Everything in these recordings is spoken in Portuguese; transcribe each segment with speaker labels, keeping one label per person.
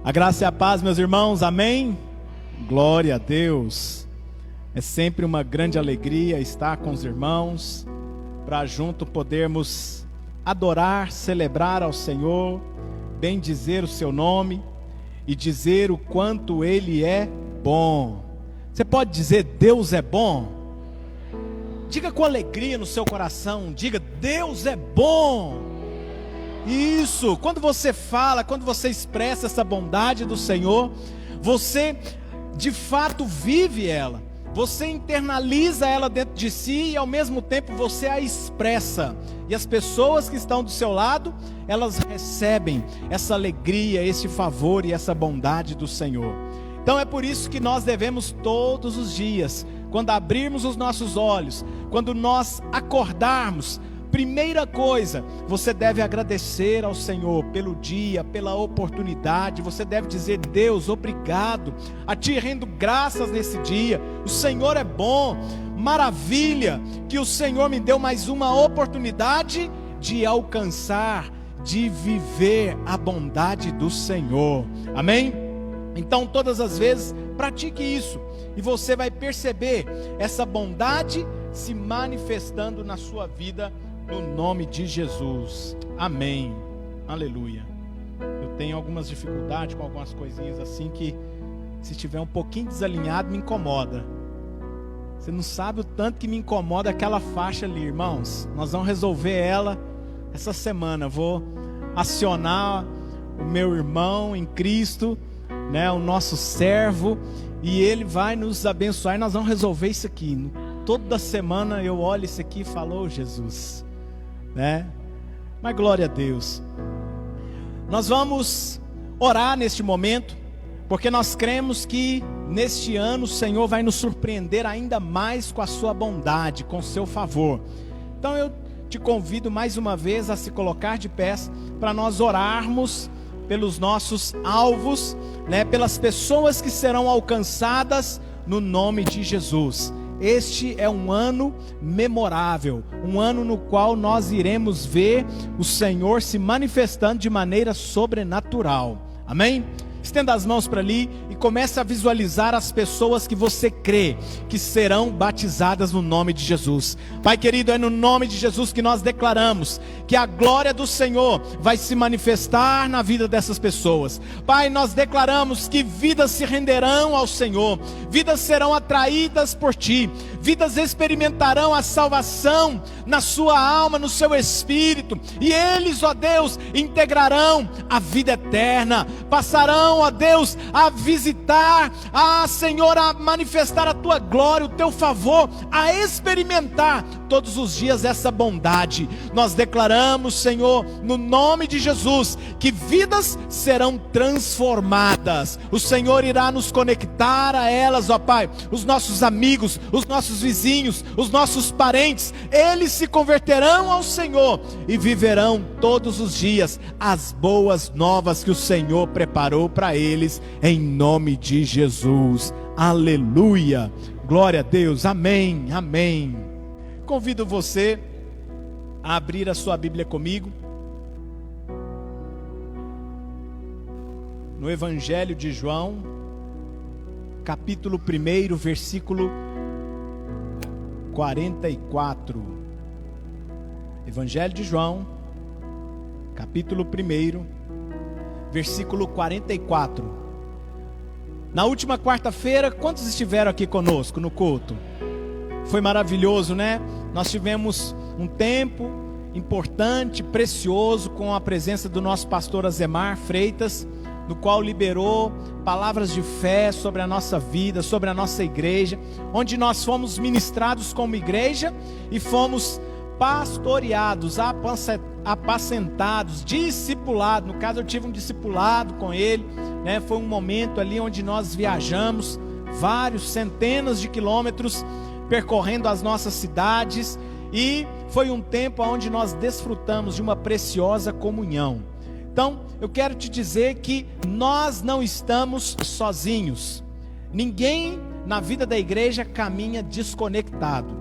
Speaker 1: A graça e a paz, meus irmãos, amém? Glória a Deus. É sempre uma grande alegria estar com os irmãos, para junto podermos adorar, celebrar ao Senhor, bendizer o seu nome e dizer o quanto Ele é bom. Você pode dizer Deus é bom? Diga com alegria no seu coração, diga Deus é bom. Isso, quando você fala, quando você expressa essa bondade do Senhor, você de fato vive ela, você internaliza ela dentro de si e ao mesmo tempo você a expressa. E as pessoas que estão do seu lado, elas recebem essa alegria, esse favor e essa bondade do Senhor. Então é por isso que nós devemos todos os dias, quando abrirmos os nossos olhos, quando nós acordarmos, primeira coisa, você deve agradecer ao Senhor pelo dia, pela oportunidade. Você deve dizer: Deus, obrigado, a Ti rendo graças nesse dia. O Senhor é bom, maravilha, que o Senhor me deu mais uma oportunidade de alcançar, de viver a bondade do Senhor, amém? Então todas as vezes, pratique isso, e você vai perceber essa bondade se manifestando na sua vida, no nome de Jesus, amém, aleluia. Eu tenho algumas dificuldades com algumas coisinhas assim que, se estiver um pouquinho desalinhado, me incomoda. Você não sabe o tanto que me incomoda aquela faixa ali, irmãos. Nós vamos resolver ela essa semana. Vou acionar o meu irmão em Cristo, né, o nosso servo, e ele vai nos abençoar e nós vamos resolver isso aqui. Toda semana eu olho isso aqui e falo: oh, Jesus, né? Mas glória a Deus. Nós vamos orar neste momento, porque nós cremos que neste ano o Senhor vai nos surpreender ainda mais com a sua bondade, com o seu favor. Então eu te convido mais uma vez a se colocar de pés, para nós orarmos pelos nossos alvos, né? Pelas pessoas que serão alcançadas no nome de Jesus. Este é um ano memorável, um ano no qual nós iremos ver o Senhor se manifestando de maneira sobrenatural, amém? Estenda as mãos para ali e comece a visualizar as pessoas que você crê que serão batizadas no nome de Jesus. Pai querido, é no nome de Jesus que nós declaramos que a glória do Senhor vai se manifestar na vida dessas pessoas. Pai, nós declaramos que vidas se renderão ao Senhor, vidas serão atraídas por Ti, vidas experimentarão a salvação na sua alma, no seu espírito, e eles, ó Deus, integrarão a vida eterna, passarão, ó Deus, a visitar, Senhor, a manifestar a Tua glória, o Teu favor, a experimentar todos os dias essa bondade. Nós declaramos, Senhor, no nome de Jesus, que vidas serão transformadas. O Senhor irá nos conectar a elas, ó Pai, os nossos amigos, os nossos vizinhos, os nossos parentes, eles se converterão ao Senhor e viverão todos os dias as boas novas que o Senhor preparou para eles, em nome de Jesus, aleluia, glória a Deus, amém, amém. Convido você a abrir a sua Bíblia comigo, no Evangelho de João, capítulo 1, versículo 44, Evangelho de João, capítulo 1, versículo 44. Na última quarta-feira, quantos estiveram aqui conosco no culto? Foi maravilhoso, né? Nós tivemos um tempo importante, precioso, com a presença do nosso pastor Azemar Freitas, no qual liberou palavras de fé sobre a nossa vida, sobre a nossa igreja, onde nós fomos ministrados como igreja e fomos pastoreados, apacentados, discipulados. No caso, eu tive um discipulado com ele, né? Foi um momento ali onde nós viajamos centenas de quilômetros, percorrendo as nossas cidades, e foi um tempo onde nós desfrutamos de uma preciosa comunhão. Então, eu quero te dizer que nós não estamos sozinhos. Ninguém na vida da igreja caminha desconectado.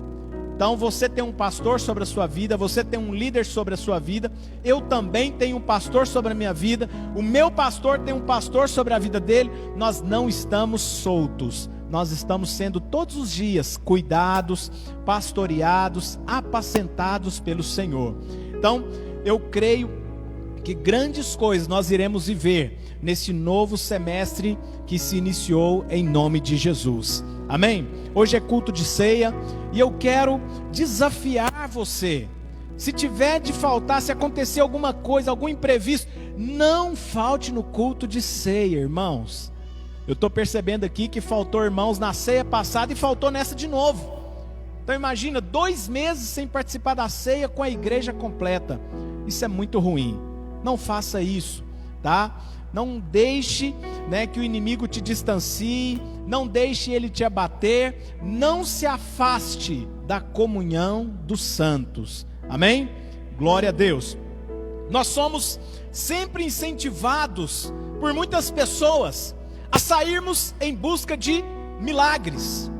Speaker 1: Então você tem um pastor sobre a sua vida, você tem um líder sobre a sua vida, eu também tenho um pastor sobre a minha vida, o meu pastor tem um pastor sobre a vida dele. Nós não estamos soltos, nós estamos sendo todos os dias cuidados, pastoreados, apacentados pelo Senhor. Então eu creio que grandes coisas nós iremos viver nesse novo semestre que se iniciou em nome de Jesus. Amém? Hoje é culto de ceia e eu quero desafiar você. Se tiver de faltar, se acontecer alguma coisa, algum imprevisto, não falte no culto de ceia, irmãos. Eu estou percebendo aqui que faltou irmãos na ceia passada e faltou nessa de novo. Então imagina, 2 meses sem participar da ceia com a igreja completa. Isso é muito ruim. Não faça isso, tá? Não deixe, que o inimigo te distancie, não deixe ele te abater, não se afaste da comunhão dos santos. Amém? Glória a Deus. Nós somos sempre incentivados por muitas pessoas a sairmos em busca de milagres,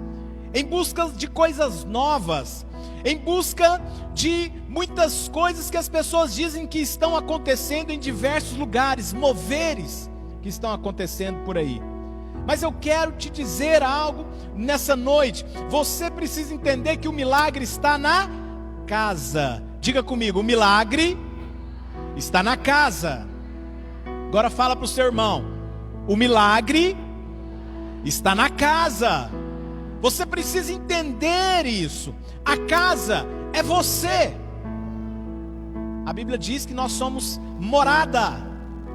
Speaker 1: em busca de coisas novas, em busca de muitas coisas que as pessoas dizem que estão acontecendo em diversos lugares, moveres que estão acontecendo por aí. Mas eu quero te dizer algo nessa noite. Você precisa entender que o milagre está na casa. Diga comigo, o milagre está na casa. Agora fala para o seu irmão, o milagre está na casa. Você precisa entender isso. A casa é você. A Bíblia diz que nós somos morada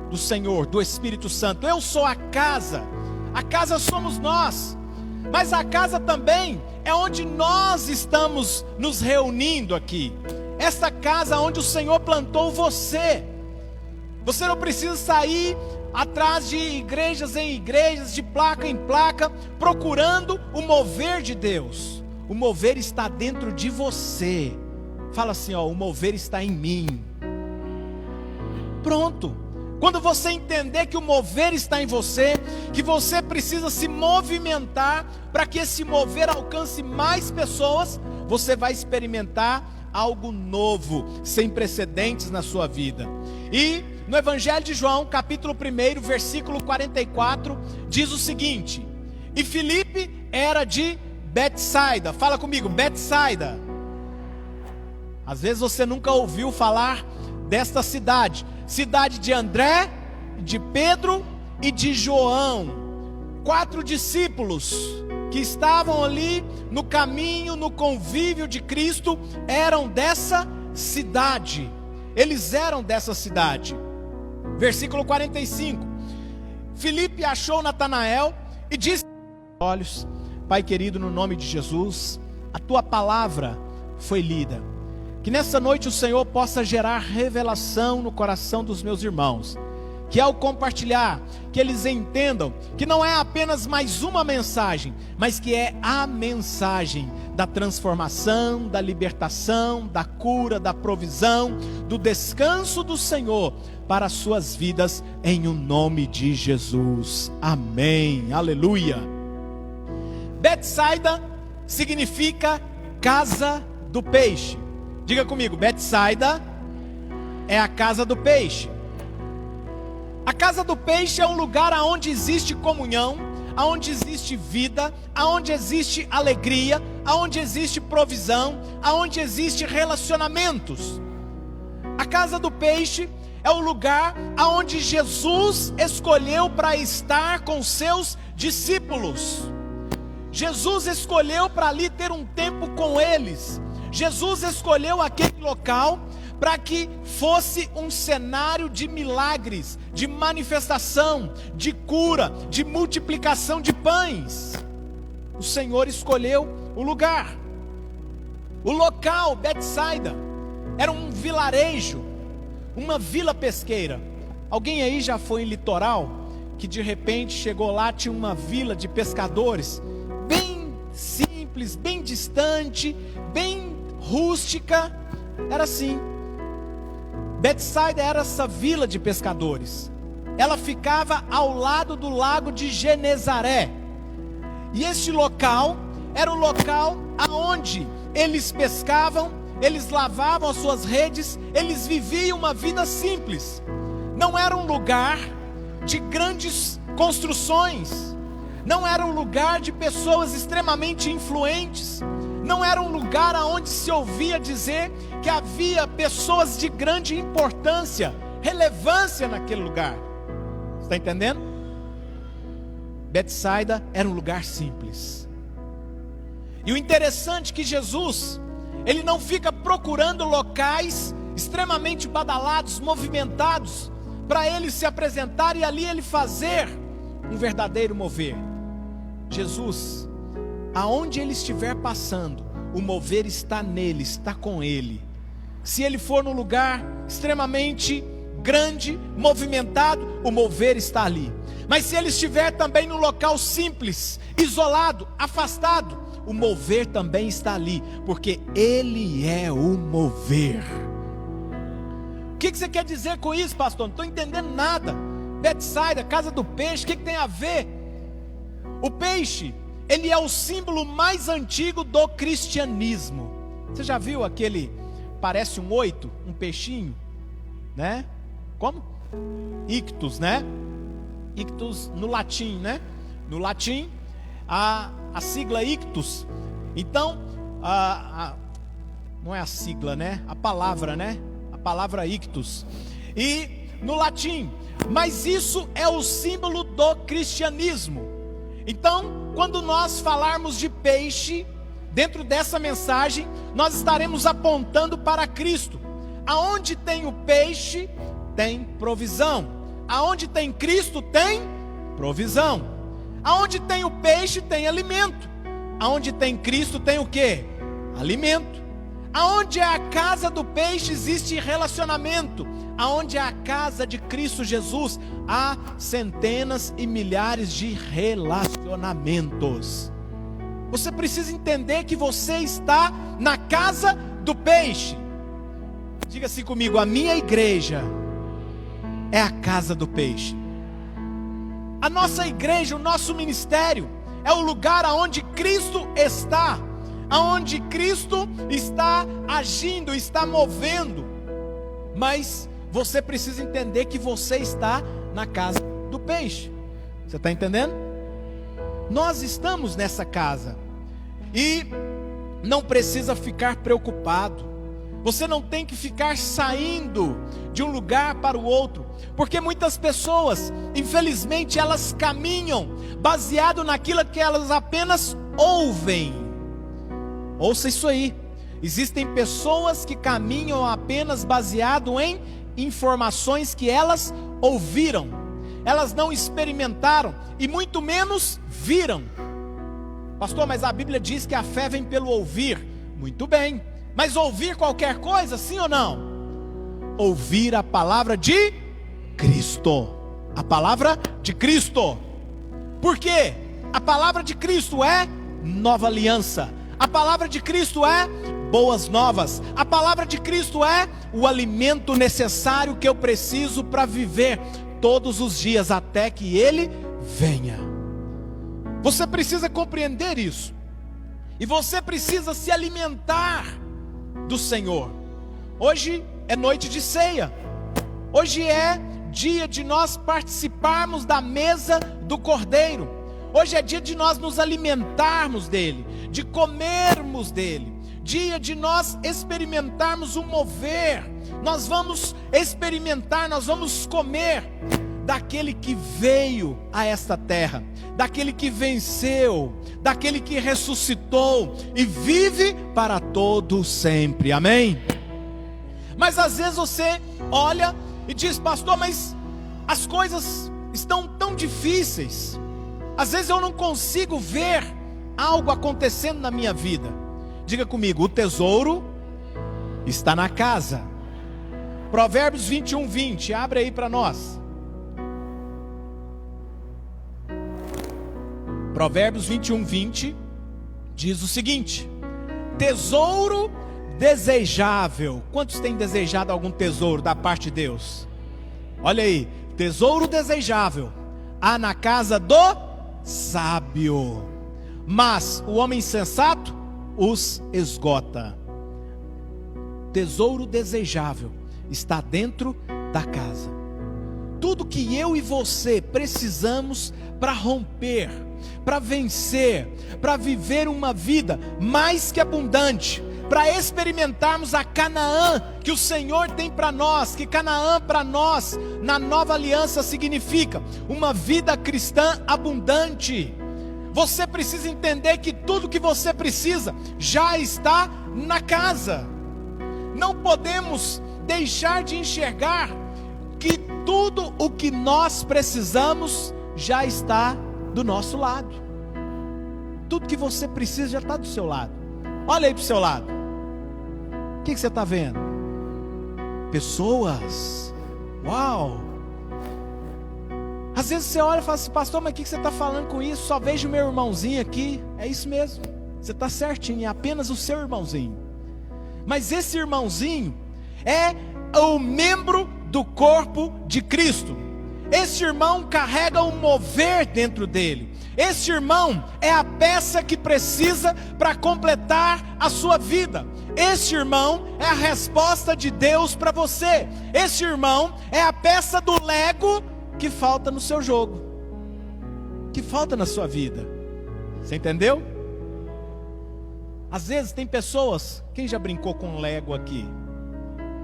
Speaker 1: do Senhor, do Espírito Santo. Eu sou a casa somos nós. Mas a casa também é onde nós estamos nos reunindo aqui. Essa casa onde o Senhor plantou você. Você não precisa sair atrás de igrejas em igrejas, de placa em placa, procurando o mover de Deus. O mover está dentro de você. Fala assim, o mover está em mim. Pronto. Quando você entender que o mover está em você, que você precisa se movimentar para que esse mover alcance mais pessoas, você vai experimentar algo novo, sem precedentes na sua vida. E no Evangelho de João, capítulo 1, versículo 44, diz o seguinte: e Filipe era de Betsaida. Fala comigo, Betsaida. Às vezes você nunca ouviu falar desta cidade. Cidade de André, de Pedro e de João. 4 discípulos que estavam ali no caminho, no convívio de Cristo, eram dessa cidade. Eles eram dessa cidade. Versículo 45. Filipe achou Natanael e disse: olhos, Pai querido, no nome de Jesus, a tua palavra foi lida. Que nessa noite o Senhor possa gerar revelação no coração dos meus irmãos. Que ao compartilhar, que eles entendam que não é apenas mais uma mensagem, mas que é a mensagem da transformação, da libertação, da cura, da provisão, do descanso do Senhor para as suas vidas, em o nome de Jesus. Amém. Aleluia. Betsaida significa casa do peixe. Diga comigo, Betsaida é a casa do peixe. A casa do peixe é um lugar onde existe comunhão, onde existe vida, onde existe alegria, onde existe provisão, onde existe relacionamentos. A casa do peixe é o lugar onde Jesus escolheu para estar com seus discípulos. Jesus escolheu para ali ter um tempo com eles. Jesus escolheu aquele local para que fosse um cenário de milagres, de manifestação, de cura, de multiplicação de pães. O Senhor escolheu o lugar. O local, Betsaida, era um vilarejo, uma vila pesqueira. Alguém aí já foi em litoral, que de repente chegou lá, tinha uma vila de pescadores, bem simples, bem distante, bem rústica? Era assim. Betsaida era essa vila de pescadores. Ela ficava ao lado do lago de Genezaré. E este local era o local aonde eles pescavam, eles lavavam as suas redes, eles viviam uma vida simples. Não era um lugar de grandes construções, não era um lugar de pessoas extremamente influentes, não era um lugar onde se ouvia dizer que havia pessoas de grande importância, relevância naquele lugar. Está entendendo? Betsaida era um lugar simples. E o interessante é que Jesus, ele não fica procurando locais extremamente badalados, movimentados, para ele se apresentar e ali ele fazer um verdadeiro mover. Jesus, aonde ele estiver passando, o mover está nele, está com ele. Se ele for num lugar extremamente grande, movimentado, o mover está ali. Mas se ele estiver também num local simples, isolado, afastado, o mover também está ali, porque ele é o mover. O que você quer dizer com isso, pastor? Não estou entendendo nada. Betsaida, casa do peixe, o que tem a ver? O peixe, ele é o símbolo mais antigo do cristianismo. Você já viu aquele, parece um 8, um peixinho, né? Como? Ictus, né? Ictus no latim, né? No latim, a sigla ictus. Então, não é a sigla, né? A palavra, né? A palavra ictus. E no latim, mas isso é o símbolo do cristianismo. Então, quando nós falarmos de peixe, dentro dessa mensagem, nós estaremos apontando para Cristo. Aonde tem o peixe, tem provisão. Aonde tem Cristo, tem provisão. Aonde tem o peixe, tem alimento. Aonde tem Cristo, tem o quê? Alimento. Aonde é a casa do peixe, existe relacionamento. Aonde é a casa de Cristo Jesus, há centenas e milhares de relacionamentos. Você precisa entender que você está na casa do peixe. Diga assim comigo: a minha igreja é a casa do peixe. A nossa igreja, o nosso ministério, é o lugar aonde Cristo está, aonde Cristo está agindo, está movendo. Mas você precisa entender que você está na casa do peixe. Você está entendendo? Nós estamos nessa casa e não precisa ficar preocupado. Você não tem que ficar saindo de um lugar para o outro, porque muitas pessoas, infelizmente, elas caminham baseado naquilo que elas apenas ouvem. Ouça isso aí. Existem pessoas que caminham apenas baseado em informações que elas ouviram. Elas não experimentaram e muito menos viram. Pastor, mas a Bíblia diz que a fé vem pelo ouvir. Muito bem. Mas ouvir qualquer coisa, sim ou não? Ouvir a palavra de Cristo. A palavra de Cristo. Por quê? A palavra de Cristo é nova aliança. A palavra de Cristo é boas novas. A palavra de Cristo é o alimento necessário que eu preciso para viver todos os dias até que Ele venha. Você precisa compreender isso. E você precisa se alimentar do Senhor. Hoje é noite de ceia. Hoje é dia de nós participarmos da mesa do Cordeiro. Hoje é dia de nós nos alimentarmos dele, de comermos dele, dia de nós experimentarmos o mover. Nós vamos experimentar, nós vamos comer daquele que veio a esta terra, daquele que venceu, daquele que ressuscitou e vive para todo sempre, amém? Mas às vezes você olha e diz: pastor, mas as coisas estão tão difíceis, às vezes eu não consigo ver algo acontecendo na minha vida. Diga comigo: o tesouro está na casa. Provérbios 21:20, abre aí para nós. Provérbios 21:20 diz o seguinte: tesouro desejável. Quantos têm desejado algum tesouro da parte de Deus? Olha aí, tesouro desejável há na casa do sábio, mas o homem insensato os esgota. Tesouro desejável está dentro da casa. Tudo que eu e você precisamos para romper, para vencer, para viver uma vida mais que abundante, para experimentarmos a Canaã que o Senhor tem para nós, que Canaã para nós, na nova aliança, significa uma vida cristã abundante. Você precisa entender que tudo que você precisa já está na casa. Não podemos deixar de enxergar que tudo o que nós precisamos já está do nosso lado. Tudo que você precisa já está do seu lado. Olha aí para o seu lado. O que você está vendo? Pessoas. Uau! Às vezes você olha e fala assim: pastor, mas o que você está falando com isso? Só vejo meu irmãozinho aqui. É isso mesmo, você está certinho, é apenas o seu irmãozinho. Mas esse irmãozinho é o membro do corpo de Cristo. Esse irmão carrega um mover dentro dele. Esse irmão é a peça que precisa para completar a sua vida. Esse irmão é a resposta de Deus para você. Esse irmão é a peça do Lego que falta no seu jogo, que falta na sua vida. Você entendeu? Às vezes tem pessoas, quem já brincou com Lego aqui?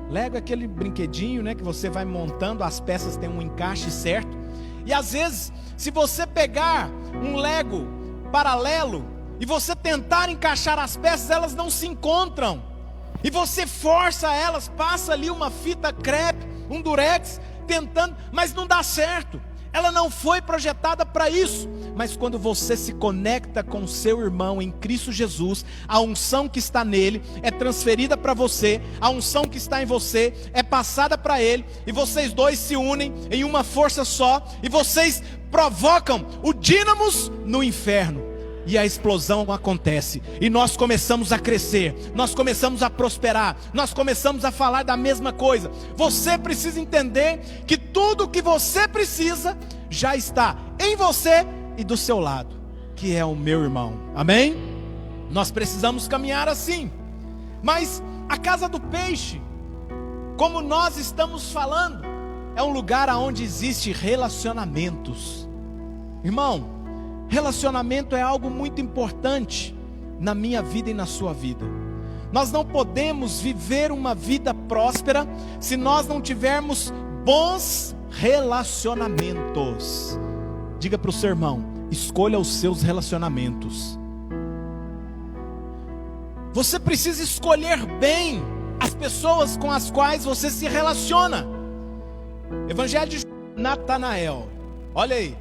Speaker 1: Lego é aquele brinquedinho, né, que você vai montando, as peças têm um encaixe certo. E às vezes, se você pegar um Lego paralelo e você tentar encaixar as peças, elas não se encontram. E você força elas, passa ali uma fita crepe, um durex, tentando, mas não dá certo. Ela não foi projetada para isso. Mas quando você se conecta com o seu irmão em Cristo Jesus, a unção que está nele é transferida para você, a unção que está em você é passada para ele, e vocês dois se unem em uma força só, e vocês provocam o dínamos no inferno. E a explosão acontece, e nós começamos a crescer, nós começamos a prosperar, nós começamos a falar da mesma coisa. Você precisa entender que tudo o que você precisa já está em você e do seu lado, que é o meu irmão. Amém? Nós precisamos caminhar assim. Mas a casa do peixe, como nós estamos falando, é um lugar onde existe relacionamentos. Irmão, relacionamento é algo muito importante na minha vida e na sua vida. Nós não podemos viver uma vida próspera se nós não tivermos bons relacionamentos. Diga para o seu irmão: escolha os seus relacionamentos. Você precisa escolher bem as pessoas com as quais você se relaciona. Evangelho de Natanael, olha aí.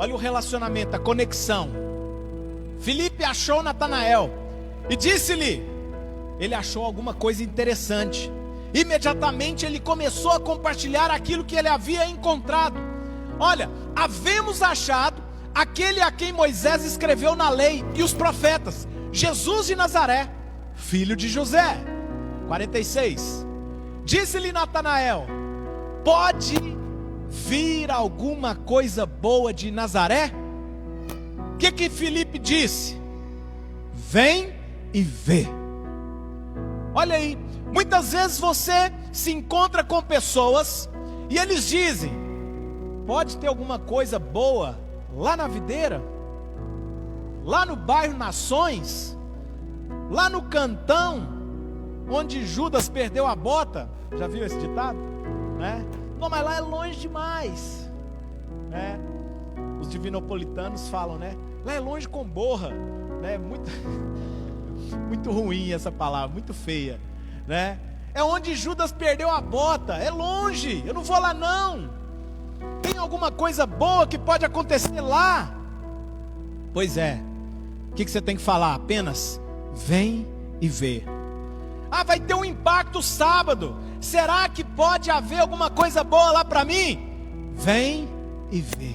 Speaker 1: Olha o relacionamento, a conexão. Filipe achou Natanael e disse-lhe, ele achou alguma coisa interessante. Imediatamente ele começou a compartilhar aquilo que ele havia encontrado. Olha, havemos achado aquele a quem Moisés escreveu na lei e os profetas, Jesus de Nazaré, filho de José. 46. Disse-lhe Natanael: pode vir alguma coisa boa de Nazaré? O que Filipe disse? Vem e vê. Olha aí, muitas vezes você se encontra com pessoas e eles dizem: pode ter alguma coisa boa lá na videira, lá no bairro Nações, lá no cantão onde Judas perdeu a bota. Já viu esse ditado? Né? Não, mas lá é longe demais, né? Os divinopolitanos falam, né? Lá é longe com borra, né? Muito ruim essa palavra, muito feia, né? É onde Judas perdeu a bota, é longe, eu não vou lá não. Tem alguma coisa boa que pode acontecer lá? Pois é, o que você tem que falar? Apenas vem e vê. Ah, vai ter um impacto sábado. Será que pode haver alguma coisa boa lá para mim? Vem e vê.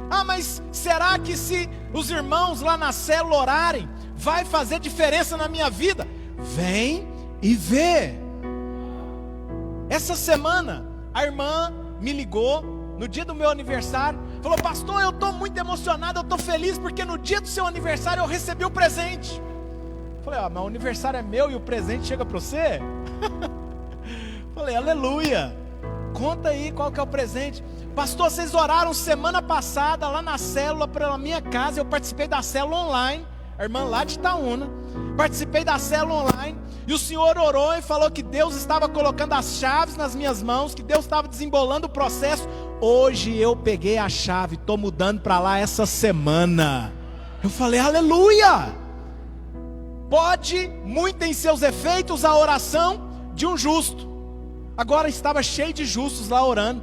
Speaker 1: Ah, mas será que se os irmãos lá na célula orarem, vai fazer diferença na minha vida? Vem e vê. Essa semana, a irmã me ligou, no dia do meu aniversário, falou: pastor, eu estou muito emocionado, eu estou feliz, porque no dia do seu aniversário eu recebi o presente. Falei, mas o aniversário é meu e o presente chega para você? Falei, aleluia. Conta aí qual que é o presente. Pastor, vocês oraram semana passada lá na célula pela minha casa. Eu participei da célula online. A irmã lá de Itaúna. Participei da célula online. E o senhor orou e falou que Deus estava colocando as chaves nas minhas mãos, que Deus estava desembolando o processo. Hoje eu peguei a chave, estou mudando para lá essa semana. Eu falei, aleluia. Pode muito em seus efeitos a oração de um justo. Agora estava cheio de justos lá orando.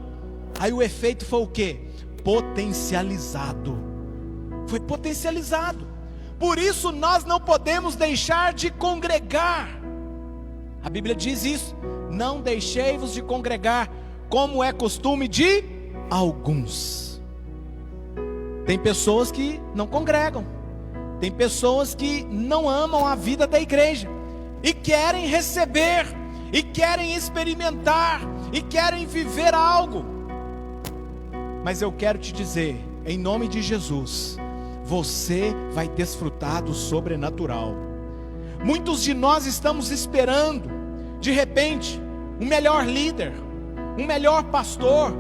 Speaker 1: Aí o efeito foi o quê? Potencializado. Foi potencializado. Por isso nós não podemos deixar de congregar. A Bíblia diz isso. Não deixei-vos de congregar, como é costume de alguns. Tem pessoas que não congregam. Tem pessoas que não amam a vida da igreja. E querem receber. E querem experimentar. E querem viver algo. Mas eu quero te dizer, em nome de Jesus, você vai desfrutar do sobrenatural. Muitos de nós estamos esperando, de repente, um melhor líder, um melhor pastor,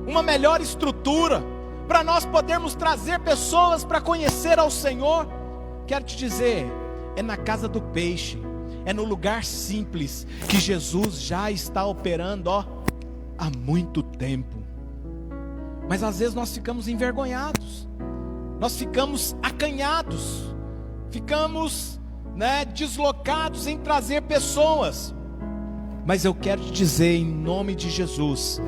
Speaker 1: uma melhor estrutura, para nós podermos trazer pessoas para conhecer ao Senhor. Quero te dizer, é na casa do peixe, é no lugar simples, que Jesus já está operando, há muito tempo. Mas às vezes nós ficamos envergonhados, nós ficamos acanhados, ficamos deslocados em trazer pessoas. Mas eu quero te dizer em nome de Jesus,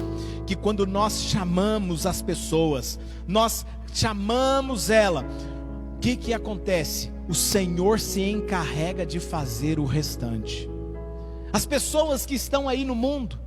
Speaker 1: que quando nós chamamos as pessoas, nós chamamos ela, o que acontece? O Senhor se encarrega de fazer o restante. As pessoas que estão aí no mundo,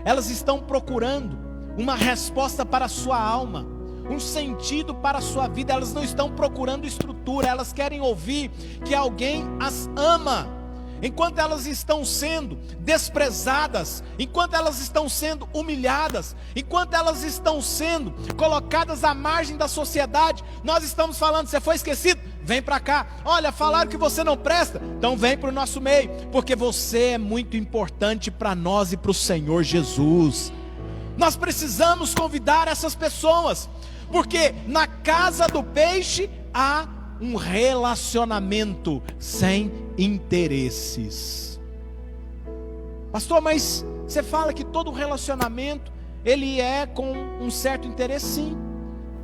Speaker 1: elas estão procurando uma resposta para a sua alma, um sentido para a sua vida. Elas não estão procurando estrutura, elas querem ouvir que alguém as ama. Enquanto elas estão sendo desprezadas, enquanto elas estão sendo humilhadas, enquanto elas estão sendo colocadas à margem da sociedade, nós estamos falando, você foi esquecido? Vem para cá. Olha, falaram que você não presta, então vem para o nosso meio, porque você é muito importante para nós e para o Senhor Jesus. Nós precisamos convidar essas pessoas, porque na casa do peixe há um relacionamento sem interesses. Pastor, mas você fala que todo relacionamento ele é com um certo interesse. Sim,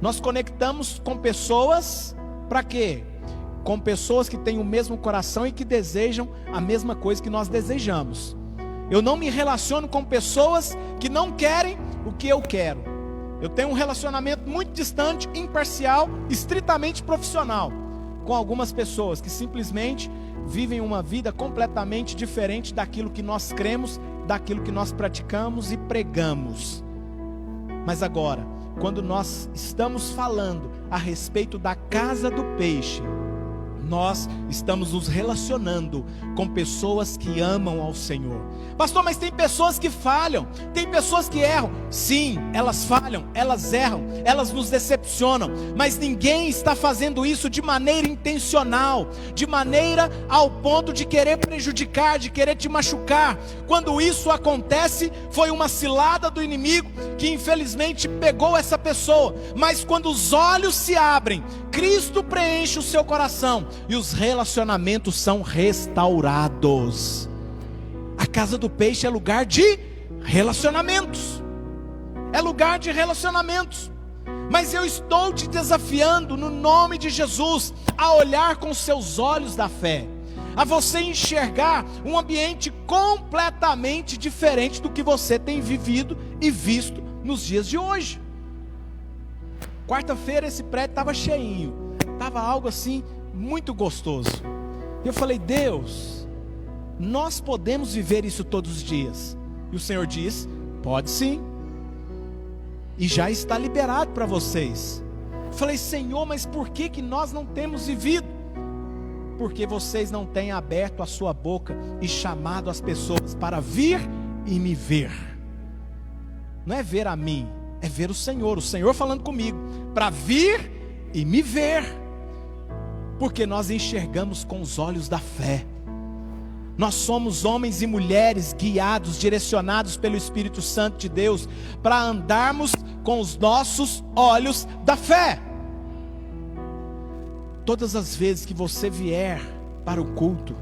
Speaker 1: nós conectamos com pessoas para quê? Com pessoas que têm o mesmo coração e que desejam a mesma coisa que nós desejamos. Eu não me relaciono com pessoas que não querem o que eu quero. Eu tenho um relacionamento muito distante, imparcial, estritamente profissional, com algumas pessoas que simplesmente vivem uma vida completamente diferente daquilo que nós cremos, daquilo que nós praticamos e pregamos. Mas agora, quando nós estamos falando a respeito da casa do peixe, nós estamos nos relacionando com pessoas que amam ao Senhor. Pastor, mas tem pessoas que falham, tem pessoas que erram. Sim, elas falham, elas erram, elas nos decepcionam, mas ninguém está fazendo isso de maneira intencional, de maneira ao ponto de querer prejudicar, de querer te machucar. Quando isso acontece, foi uma cilada do inimigo que infelizmente pegou essa pessoa. Mas quando os olhos se abrem, Cristo preenche o seu coração e os relacionamentos são restaurados. A casa do peixe é lugar de relacionamentos. É lugar de relacionamentos. Mas eu estou te desafiando no nome de Jesus a olhar com seus olhos da fé, a você enxergar um ambiente completamente diferente do que você tem vivido e visto nos dias de hoje. Quarta-feira esse prédio estava cheinho, estava algo assim muito gostoso. Eu falei, Deus, nós podemos viver isso todos os dias? E o Senhor diz, pode sim, e já está liberado para vocês. Eu falei, Senhor, mas por que nós não temos vivido? Porque vocês não têm aberto a sua boca e chamado as pessoas para vir e me ver. Não é ver a mim, é ver o Senhor falando comigo, para vir e me ver. Porque nós enxergamos com os olhos da fé. Nós somos homens e mulheres guiados, direcionados pelo Espírito Santo de Deus, para andarmos com os nossos olhos da fé. Todas as vezes que você vier para o culto,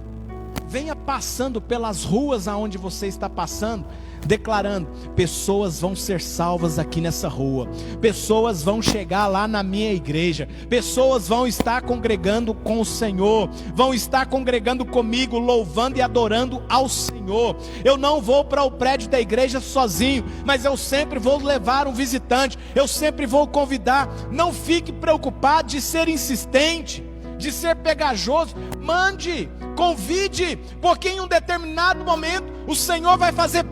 Speaker 1: venha passando pelas ruas aonde você está passando, declarando: pessoas vão ser salvas aqui nessa rua, pessoas vão chegar lá na minha igreja, pessoas vão estar congregando com o Senhor, vão estar congregando comigo, louvando e adorando ao Senhor. Eu não vou para o prédio da igreja sozinho, mas eu sempre vou levar um visitante, eu sempre vou convidar. Não fique preocupado de ser insistente, de ser pegajoso. Mande, convide, porque em um determinado momento o Senhor vai fazer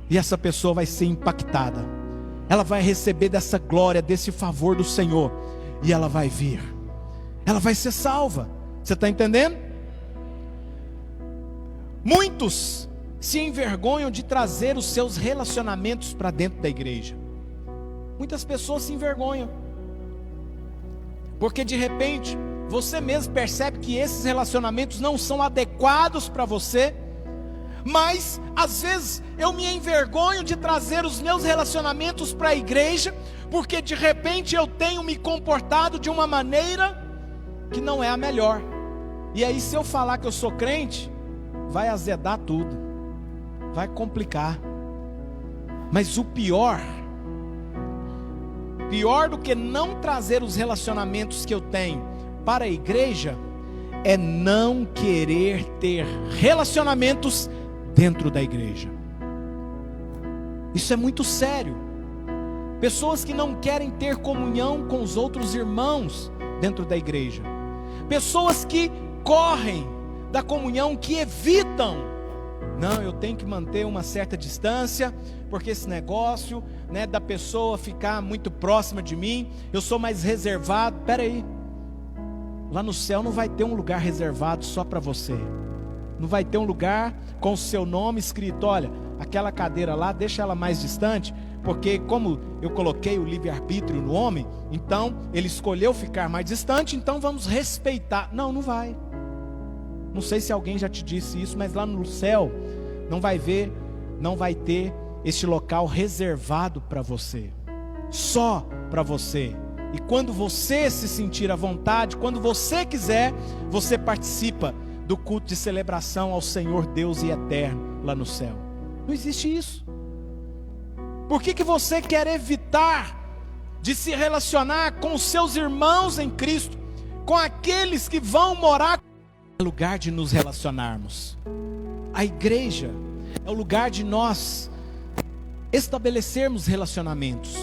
Speaker 1: e essa pessoa vai ser impactada, ela vai receber dessa glória, desse favor do Senhor, e ela vai vir, ela vai ser salva. Você está entendendo? Muitos se envergonham de trazer os seus relacionamentos para dentro da igreja. Muitas pessoas se envergonham, porque de repente você mesmo percebe que esses relacionamentos não são adequados para você. Mas às vezes eu me envergonho de trazer os meus relacionamentos para a igreja, porque de repente eu tenho me comportado de uma maneira que não é a melhor. E aí, se eu falar que eu sou crente, vai azedar tudo, vai complicar. Mas o pior do que não trazer os relacionamentos que eu tenho para a igreja, é não querer ter relacionamentos dentro da igreja. Isso é muito sério. Pessoas que não querem ter comunhão com os outros irmãos dentro da igreja. Pessoas que correm da comunhão, que evitam. Não, eu tenho que manter uma certa distância, porque esse negócio, da pessoa ficar muito próxima de mim, eu sou mais reservado. Espera aí, lá no céu não vai ter um lugar reservado só para você. Não vai ter um lugar com o seu nome escrito: olha, aquela cadeira lá, deixa ela mais distante, porque como eu coloquei o livre-arbítrio no homem, então ele escolheu ficar mais distante, então vamos respeitar. Não, não vai. Não sei se alguém já te disse isso, mas lá no céu não vai ter este local reservado para você, só para você. E quando você se sentir à vontade, quando você quiser, você participa do culto de celebração ao Senhor Deus e eterno lá no céu. Não existe isso. Por que você quer evitar de se relacionar com os seus irmãos em Cristo, com aqueles que vão morar? É lugar de nos relacionarmos. A igreja é o lugar de nós estabelecermos relacionamentos,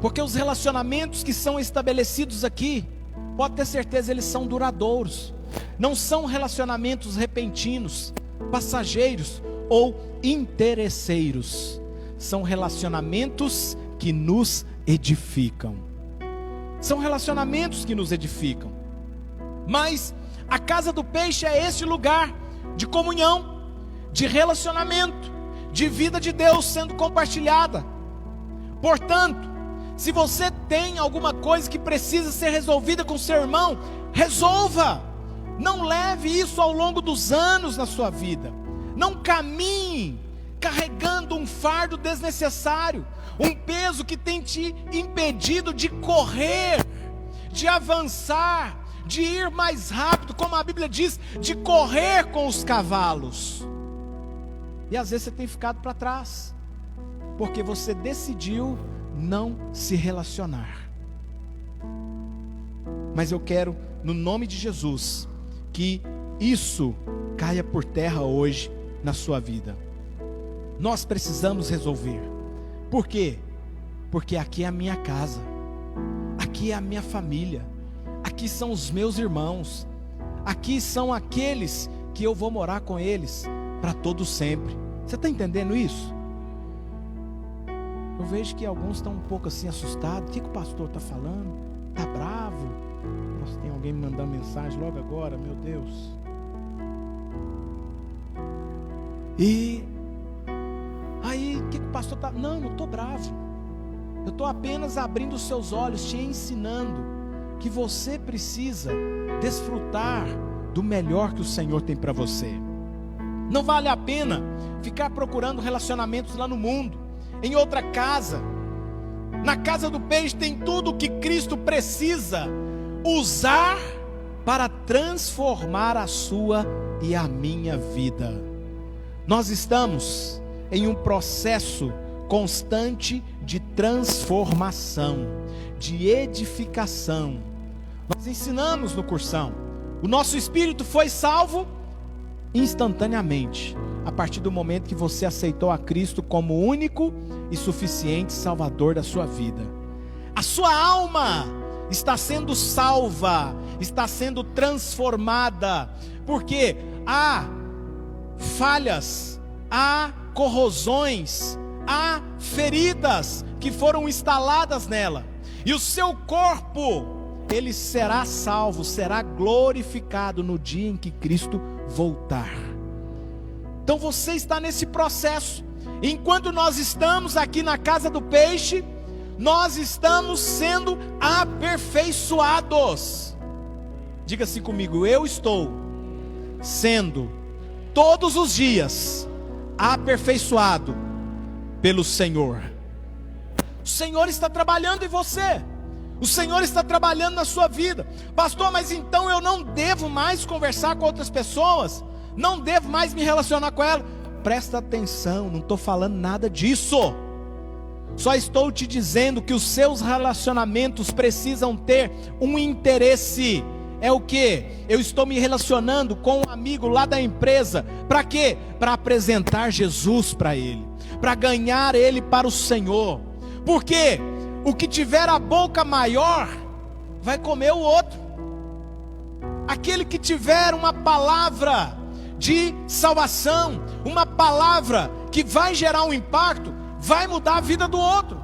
Speaker 1: porque os relacionamentos que são estabelecidos aqui, pode ter certeza, eles são duradouros. Não são relacionamentos repentinos, passageiros ou interesseiros. São relacionamentos que nos edificam. São relacionamentos que nos edificam. Mas a casa do peixe é esse lugar de comunhão, de relacionamento, de vida de Deus sendo compartilhada. Portanto, se você tem alguma coisa que precisa ser resolvida com seu irmão, resolva. Não leve isso ao longo dos anos na sua vida. Não caminhe carregando um fardo desnecessário, um peso que tem te impedido de correr, de avançar, de ir mais rápido, como a Bíblia diz, de correr com os cavalos. E às vezes você tem ficado para trás, porque você decidiu não se relacionar. Mas eu quero, no nome de Jesus, que isso caia por terra hoje na sua vida. Nós precisamos resolver. Por quê? Porque aqui é a minha casa, aqui é a minha família, aqui são os meus irmãos, aqui são aqueles que eu vou morar com eles para todo sempre. Você está entendendo isso? Eu vejo que alguns estão um pouco assim assustados. O que o pastor está falando? Está bravo? Nossa, tem alguém me mandando mensagem logo agora, meu Deus. E aí, o que o pastor está... Não, eu não estou bravo. Eu estou apenas abrindo os seus olhos, te ensinando que você precisa desfrutar do melhor que o Senhor tem para você. Não vale a pena ficar procurando relacionamentos lá no mundo, em outra casa. Na casa do peixe tem tudo o que Cristo precisa usar para transformar a sua e a minha vida. Nós estamos em um processo constante de transformação, de edificação. Nós ensinamos no cursão, o nosso espírito foi salvo instantaneamente, a partir do momento que você aceitou a Cristo como único e suficiente Salvador da sua vida. A sua alma está sendo salva, está sendo transformada, porque há falhas, há corrosões, há feridas que foram instaladas nela, e o seu corpo, ele será salvo, será glorificado no dia em que Cristo voltar. Então você está nesse processo. Enquanto nós estamos aqui na casa do peixe, nós estamos sendo aperfeiçoados. Diga assim comigo: eu estou sendo todos os dias aperfeiçoado pelo Senhor. O Senhor está trabalhando em você. O Senhor está trabalhando na sua vida. Pastor, mas então eu não devo mais conversar com outras pessoas? Não devo mais me relacionar com elas? Presta atenção, não estou falando nada disso. Só estou te dizendo que os seus relacionamentos precisam ter um interesse. É o que? Eu estou me relacionando com um amigo lá da empresa. Para quê? Para apresentar Jesus para ele, para ganhar ele para o Senhor. Porque o que tiver a boca maior vai comer o outro. Aquele que tiver uma palavra de salvação, uma palavra que vai gerar um impacto, vai mudar a vida do outro.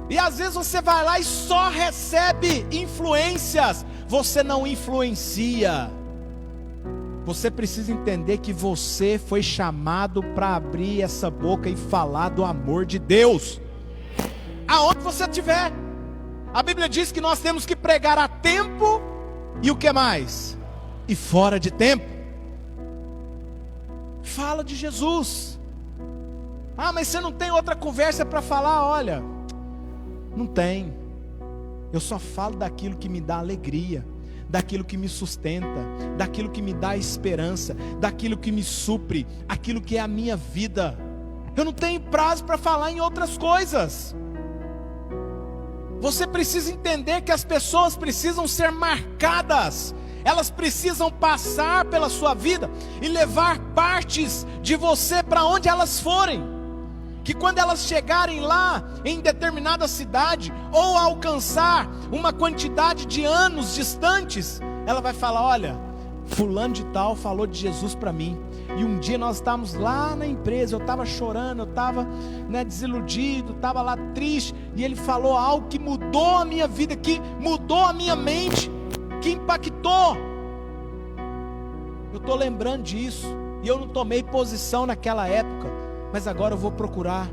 Speaker 1: E às vezes você vai lá e só recebe influências, você não influencia. Você precisa entender que você foi chamado para abrir essa boca e falar do amor de Deus, aonde você estiver. A Bíblia diz que nós temos que pregar a tempo, e o que mais? E fora de tempo. Fala de Jesus. Ah, mas você não tem outra conversa para falar? Olha, não tem. Eu só falo daquilo que me dá alegria, daquilo que me sustenta, daquilo que me dá esperança, daquilo que me supre, aquilo que é a minha vida. Eu não tenho prazo para falar em outras coisas. Você precisa entender que as pessoas precisam ser marcadas. Elas precisam passar pela sua vida e levar partes de você para onde elas forem. Que quando elas chegarem lá em determinada cidade, ou alcançar uma quantidade de anos distantes, ela vai falar: olha, fulano de tal falou de Jesus para mim. E um dia nós estávamos lá na empresa, eu estava chorando, eu estava desiludido, estava lá triste, e ele falou algo que mudou a minha vida, que mudou a minha mente, que impactou. Eu estou lembrando disso, e eu não tomei posição naquela época, mas agora eu vou procurar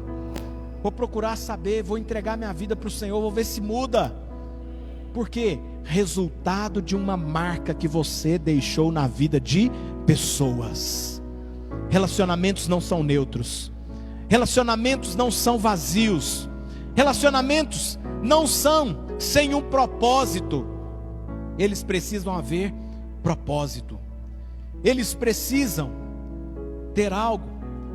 Speaker 1: saber, vou entregar minha vida para o Senhor, vou ver se muda. Porque resultado de uma marca que você deixou na vida de pessoas. Relacionamentos não são neutros, relacionamentos não são vazios, relacionamentos não são sem um propósito. Eles precisam haver propósito. Eles precisam ter algo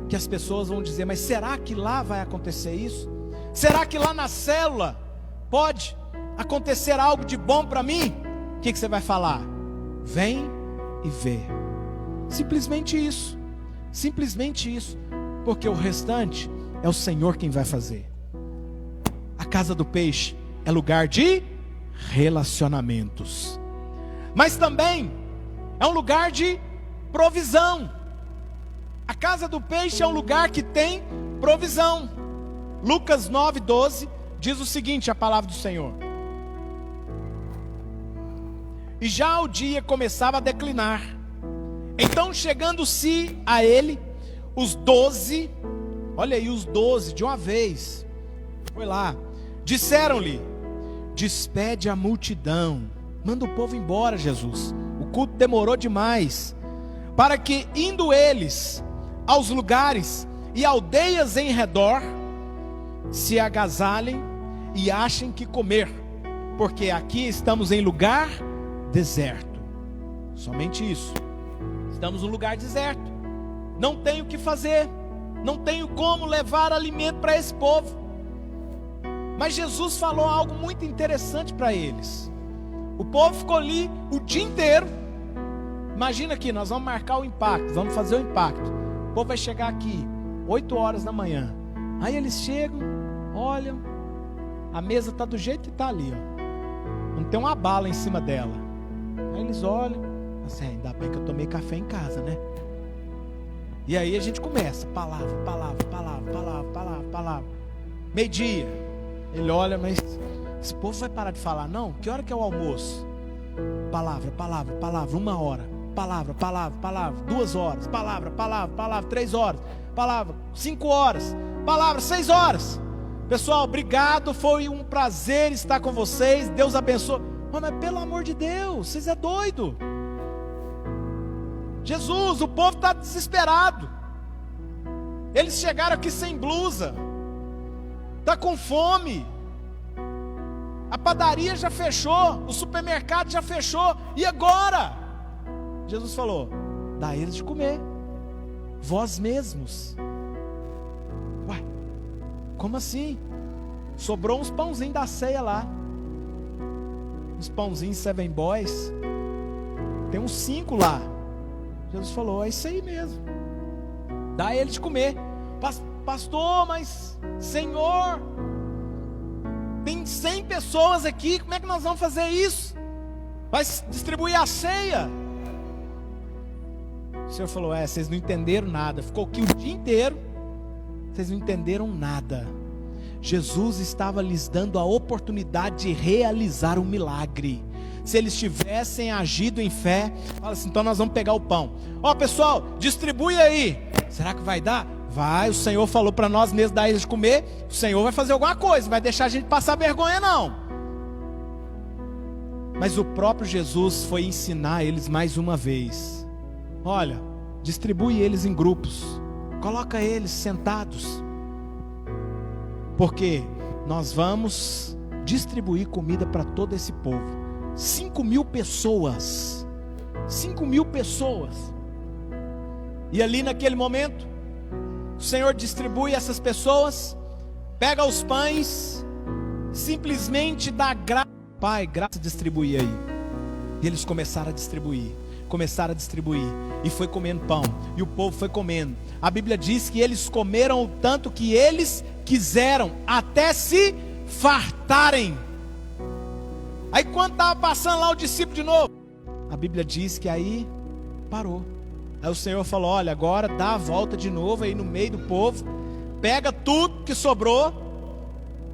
Speaker 1: que as pessoas vão dizer: mas será que lá vai acontecer isso? Será que lá na célula pode acontecer algo de bom para mim? O que você vai falar? Vem e vê. Simplesmente isso. Simplesmente isso. Porque o restante é o Senhor quem vai fazer. A casa do peixe é lugar de relacionamentos, mas também é um lugar de provisão. A casa do peixe é um lugar que tem provisão. Lucas 9:12 diz o seguinte, a palavra do Senhor: e já o dia começava a declinar. Então, chegando-se a ele, os 12, olha aí, os 12 de uma vez, foi lá, disseram-lhe: despede a multidão, manda o povo embora, Jesus. O culto demorou demais, para que, indo eles aos lugares e aldeias em redor, se agasalhem e achem que comer, porque aqui estamos em lugar deserto. Somente isso. Estamos num lugar deserto. Não tenho o que fazer. Não tenho como levar alimento para esse povo. Mas Jesus falou algo muito interessante para eles. O povo ficou ali o dia inteiro. Imagina aqui, nós vamos marcar o impacto, vamos fazer o impacto. O povo vai chegar aqui 8 horas da manhã. Aí eles chegam, olham, a mesa está do jeito que está ali, ó. Não tem uma bala em cima dela. Aí eles olham, assim, ainda bem que eu tomei café em casa, né? E aí a gente começa, palavra. Meio-dia, ele olha, mas esse povo vai parar de falar, não? Que hora que é o almoço? Palavra, 1 hora. Palavra, 2 horas. Palavra, 3 horas. Palavra, 5 horas. Palavra, 6 horas. Pessoal, obrigado, foi um prazer estar com vocês, Deus abençoe. Mas pelo amor de Deus, vocês é doido. Jesus, o povo está desesperado. Eles chegaram aqui sem blusa, está com fome. A padaria já fechou, o supermercado já fechou. E agora? Jesus falou, dá a eles de comer, vós mesmos. Uai, como assim? Sobrou uns pãozinhos da ceia lá, uns pãozinhos Seven Boys. Tem uns 5 lá. Jesus falou, é isso aí mesmo, dá a eles de comer. Pastor, mas Senhor, tem 100 pessoas aqui, como é que nós vamos fazer isso? Vai distribuir a ceia? O Senhor falou, vocês não entenderam nada. Ficou aqui o dia inteiro, vocês não entenderam nada. Jesus estava lhes dando a oportunidade de realizar um milagre. Se eles tivessem agido em fé, fala assim, então nós vamos pegar o pão. Ó, pessoal, distribui aí. Será que vai dar? Vai, o Senhor falou para nós mesmos dar eles de comer. O Senhor vai fazer alguma coisa, não vai deixar a gente passar vergonha não. Mas o próprio Jesus foi ensinar eles mais uma vez. Olha, distribui eles em grupos, coloca eles sentados, porque nós vamos distribuir comida para todo esse povo. 5.000 pessoas. 5.000 pessoas. E ali naquele momento, o Senhor distribui essas pessoas, pega os pães, simplesmente dá graça. Pai, graça, distribui aí. E eles começaram a distribuir. E foi comendo pão. E o povo foi comendo. A Bíblia diz que eles comeram o tanto que eles quiseram, até se fartarem. Aí quando estava passando lá o discípulo de novo, a Bíblia diz que aí parou. Aí o Senhor falou, olha, agora dá a volta de novo aí no meio do povo, pega tudo que sobrou,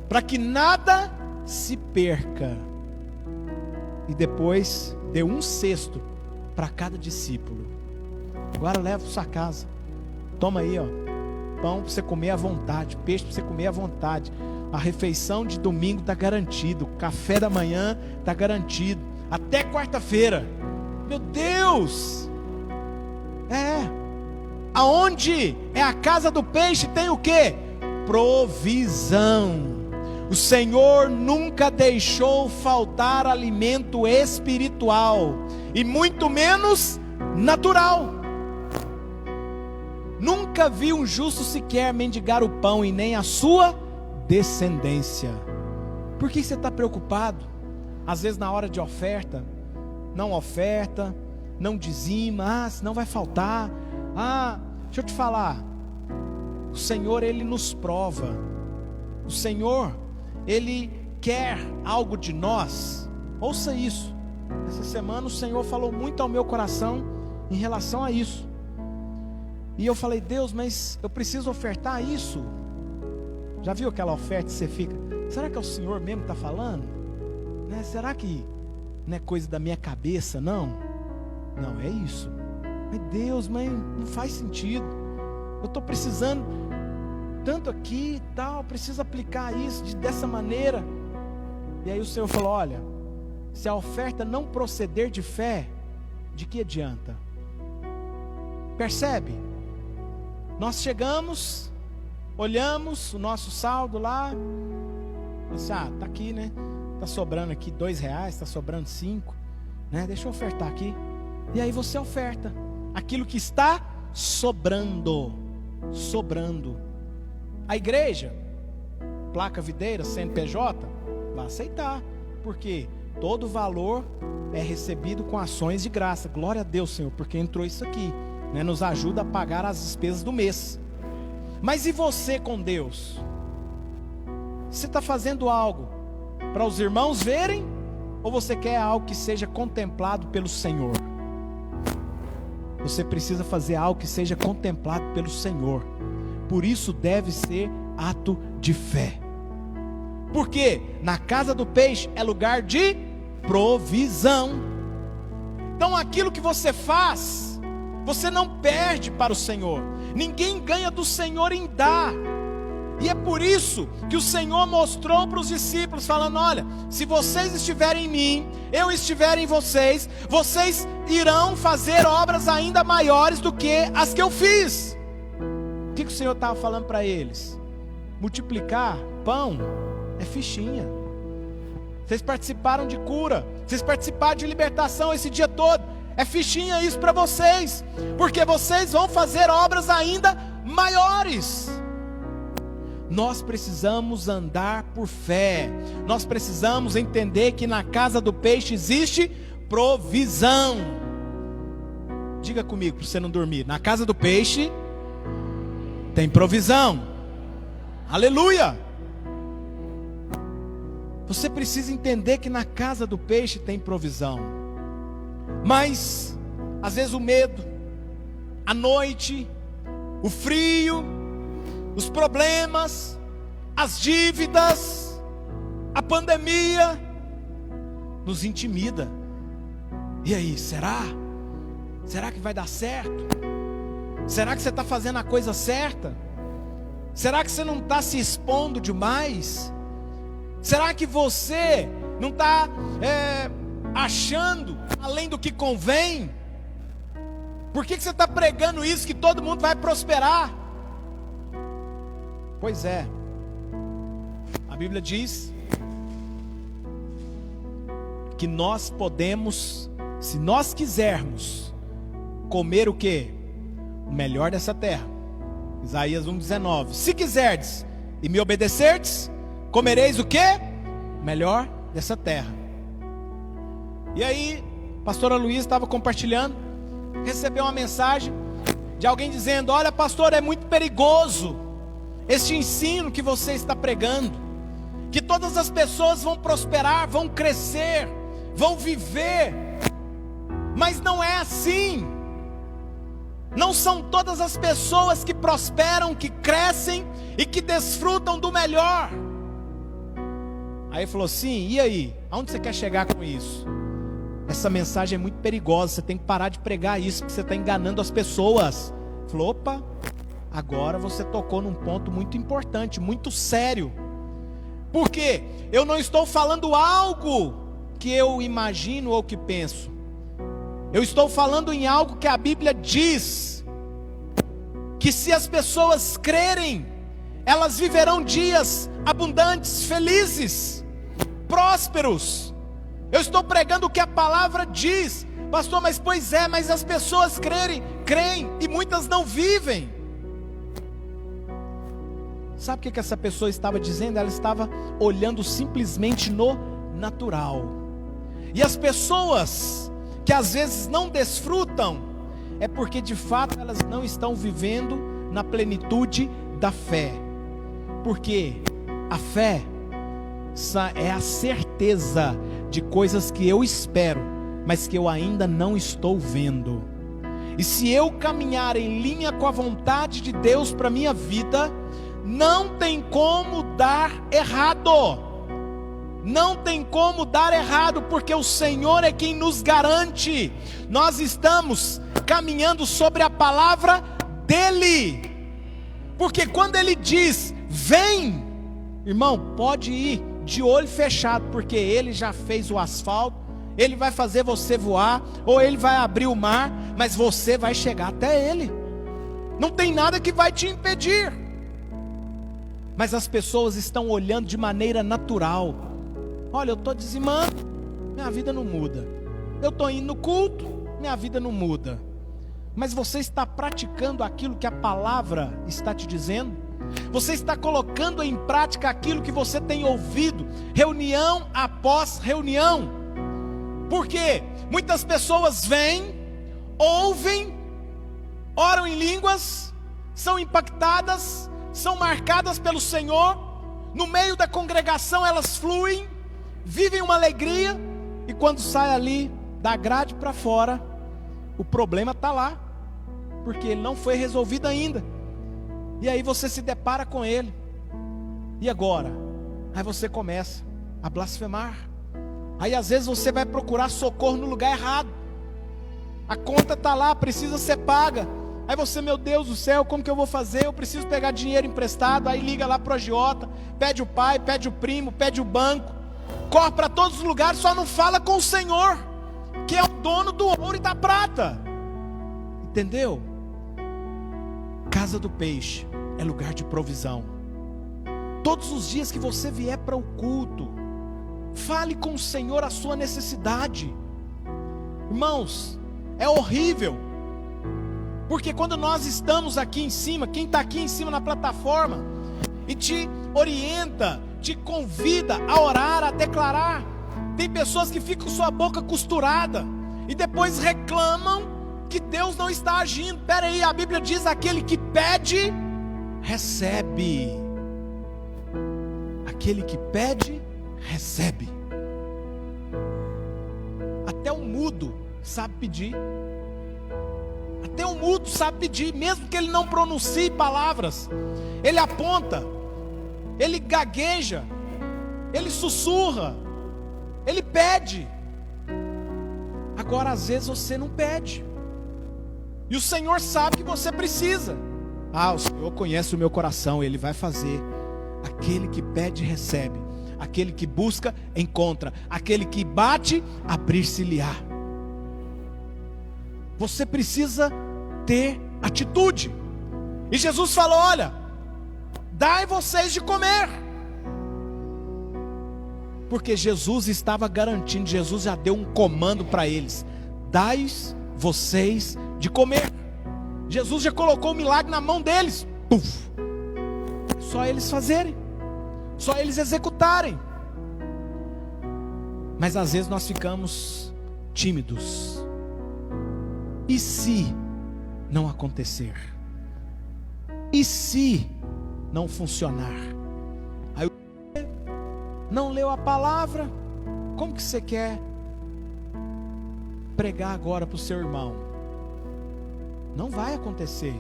Speaker 1: para que nada se perca. E depois deu 1/6 para cada discípulo. Agora leva para sua casa. Toma aí, ó, pão para você comer à vontade, peixe para você comer à vontade. A refeição de domingo está garantido, o café da manhã está garantido, até quarta-feira. Meu Deus! Aonde é a casa do peixe tem o quê? Provisão. O Senhor nunca deixou faltar alimento espiritual, e muito menos natural. Nunca vi um justo sequer mendigar o pão, e nem a sua descendência. Por que você está preocupado? Às vezes na hora de oferta, não dizima, senão vai faltar. Deixa eu te falar, o Senhor, Ele nos prova. O Senhor, Ele quer algo de nós. Ouça isso. Essa semana o Senhor falou muito ao meu coração em relação a isso. E eu falei, Deus, mas eu preciso ofertar isso. Já viu aquela oferta que você fica, será que é o Senhor mesmo que está falando? Né? Será que não é coisa da minha cabeça, não? Não, é isso. Mas Deus, mãe, não faz sentido. Eu estou precisando tanto aqui e tal, preciso aplicar isso dessa maneira. E aí o Senhor falou, olha, se a oferta não proceder de fé, de que adianta? Percebe? Nós chegamos, olhamos o nosso saldo lá, assim, tá aqui, né? Tá sobrando aqui R$2, tá sobrando 5, né? Deixa eu ofertar aqui. E aí você oferta aquilo que está sobrando. A igreja, placa videira, CNPJ, vai aceitar, porque todo valor é recebido com ações de graça. Glória a Deus, Senhor, porque entrou isso aqui, né? Nos ajuda a pagar as despesas do mês. Mas e você com Deus? Você está fazendo algo para os irmãos verem, ou você quer algo que seja contemplado pelo Senhor? Você precisa fazer algo que seja contemplado pelo Senhor. Por isso deve ser ato de fé. Porque na casa do peixe é lugar de provisão. Então aquilo que você faz, você não perde para o Senhor. Ninguém ganha do Senhor em dar. E é por isso que o Senhor mostrou para os discípulos, falando: olha, se vocês estiverem em mim, eu estiver em vocês, vocês irão fazer obras ainda maiores do que as que eu fiz. O que o Senhor estava falando para eles? Multiplicar pão é fichinha. Vocês participaram de cura, vocês participaram de libertação esse dia todo, é fichinha isso para vocês, porque vocês vão fazer obras ainda maiores. Nós precisamos andar por fé. Nós precisamos entender que na casa do peixe existe provisão. Diga comigo para você não dormir. Na casa do peixe tem provisão. Aleluia! Você precisa entender que na casa do peixe tem provisão. Mas às vezes o medo, a noite, o frio, os problemas, as dívidas, a pandemia nos intimida. E aí, será? Será que vai dar certo? Será que você está fazendo a coisa certa? Será que você não está se expondo demais? Será que você não está achando além do que convém? Por que você está pregando isso, que todo mundo vai prosperar? Pois é, a Bíblia diz que nós podemos, se nós quisermos, comer o quê? O melhor dessa terra. Isaías 1,19. Se quiserdes e me obedecerdes, comereis o quê? O melhor dessa terra. E aí, a pastora Luísa estava compartilhando, recebeu uma mensagem de alguém dizendo: olha, pastor, é muito perigoso este ensino que você está pregando, que todas as pessoas vão prosperar, vão crescer, vão viver. Mas não é assim. Não são todas as pessoas que prosperam, que crescem e que desfrutam do melhor. Aí ele falou: sim, e aí? Aonde você quer chegar com isso? Essa mensagem é muito perigosa, você tem que parar de pregar isso, porque você está enganando as pessoas. Ele falou: opa, agora você tocou num ponto muito importante, muito sério. Porque eu não estou falando algo que eu imagino ou que penso. Eu estou falando em algo que a Bíblia diz, que se as pessoas crerem, elas viverão dias abundantes, felizes, prósperos. Eu estou pregando o que a palavra diz. Pastor, mas pois é, mas as pessoas creem e muitas não vivem. Sabe o que essa pessoa estava dizendo? Ela estava olhando simplesmente no natural. E as pessoas que às vezes não desfrutam, é porque de fato elas não estão vivendo na plenitude da fé. Porque a fé é a certeza de coisas que eu espero, mas que eu ainda não estou vendo. E se eu caminhar em linha com a vontade de Deus para a minha vida, não tem como dar errado. Não tem como dar errado, porque o Senhor é quem nos garante. Nós estamos caminhando sobre a palavra dEle. Porque quando Ele diz, vem, irmão, pode ir de olho fechado, porque Ele já fez o asfalto, Ele vai fazer você voar, ou Ele vai abrir o mar, mas você vai chegar até Ele. Não tem nada que vai te impedir. Mas as pessoas estão olhando de maneira natural. Olha, eu estou dizimando, minha vida não muda. Eu estou indo no culto, minha vida não muda. Mas você está praticando aquilo que a palavra está te dizendo? Você está colocando em prática aquilo que você tem ouvido, reunião após reunião? Porque muitas pessoas vêm, ouvem, oram em línguas, são impactadas, são marcadas pelo Senhor, no meio da congregação elas fluem, vivem uma alegria, e quando sai ali da grade para fora, o problema está lá, porque ele não foi resolvido ainda. E aí você se depara com ele. E agora? Aí você começa a blasfemar. Aí às vezes você vai procurar socorro no lugar errado. A conta está lá, precisa ser paga. Aí você, meu Deus do céu, como que eu vou fazer? Eu preciso pegar dinheiro emprestado. Aí liga lá para o agiota, pede o pai, pede o primo, pede o banco. Corre para todos os lugares, só não fala com o Senhor, que é o dono do ouro e da prata. Entendeu? Casa do Peixe é lugar de provisão. Todos os dias que você vier para o culto, fale com o Senhor a sua necessidade. Irmãos, é horrível, porque quando nós estamos aqui em cima, quem está aqui em cima na plataforma, e te orienta, te convida a orar, a declarar, tem pessoas que ficam com sua boca costurada, e depois reclamam que Deus não está agindo. Espera aí, a Bíblia diz: aquele que pede, recebe. Aquele que pede, recebe. Até o mudo sabe pedir. Até o mudo sabe pedir, mesmo que ele não pronuncie palavras. Ele aponta, ele gagueja, ele sussurra, ele pede. Agora às vezes você não pede, e o Senhor sabe que você precisa. O Senhor conhece o meu coração, Ele vai fazer. Aquele que pede, recebe. Aquele que busca, encontra. Aquele que bate, abrir-se-lhe-á. Você precisa ter atitude. E Jesus falou: olha, dai vocês de comer. Porque Jesus estava garantindo, Jesus já deu um comando para eles: dai vocês de comer. Jesus já colocou o milagre na mão deles. Puf. Só eles fazerem, só eles executarem. Mas às vezes nós ficamos tímidos. E se não acontecer? E se não funcionar? Aí não leu a palavra. Como que você quer pregar agora para o seu irmão? Não vai acontecer.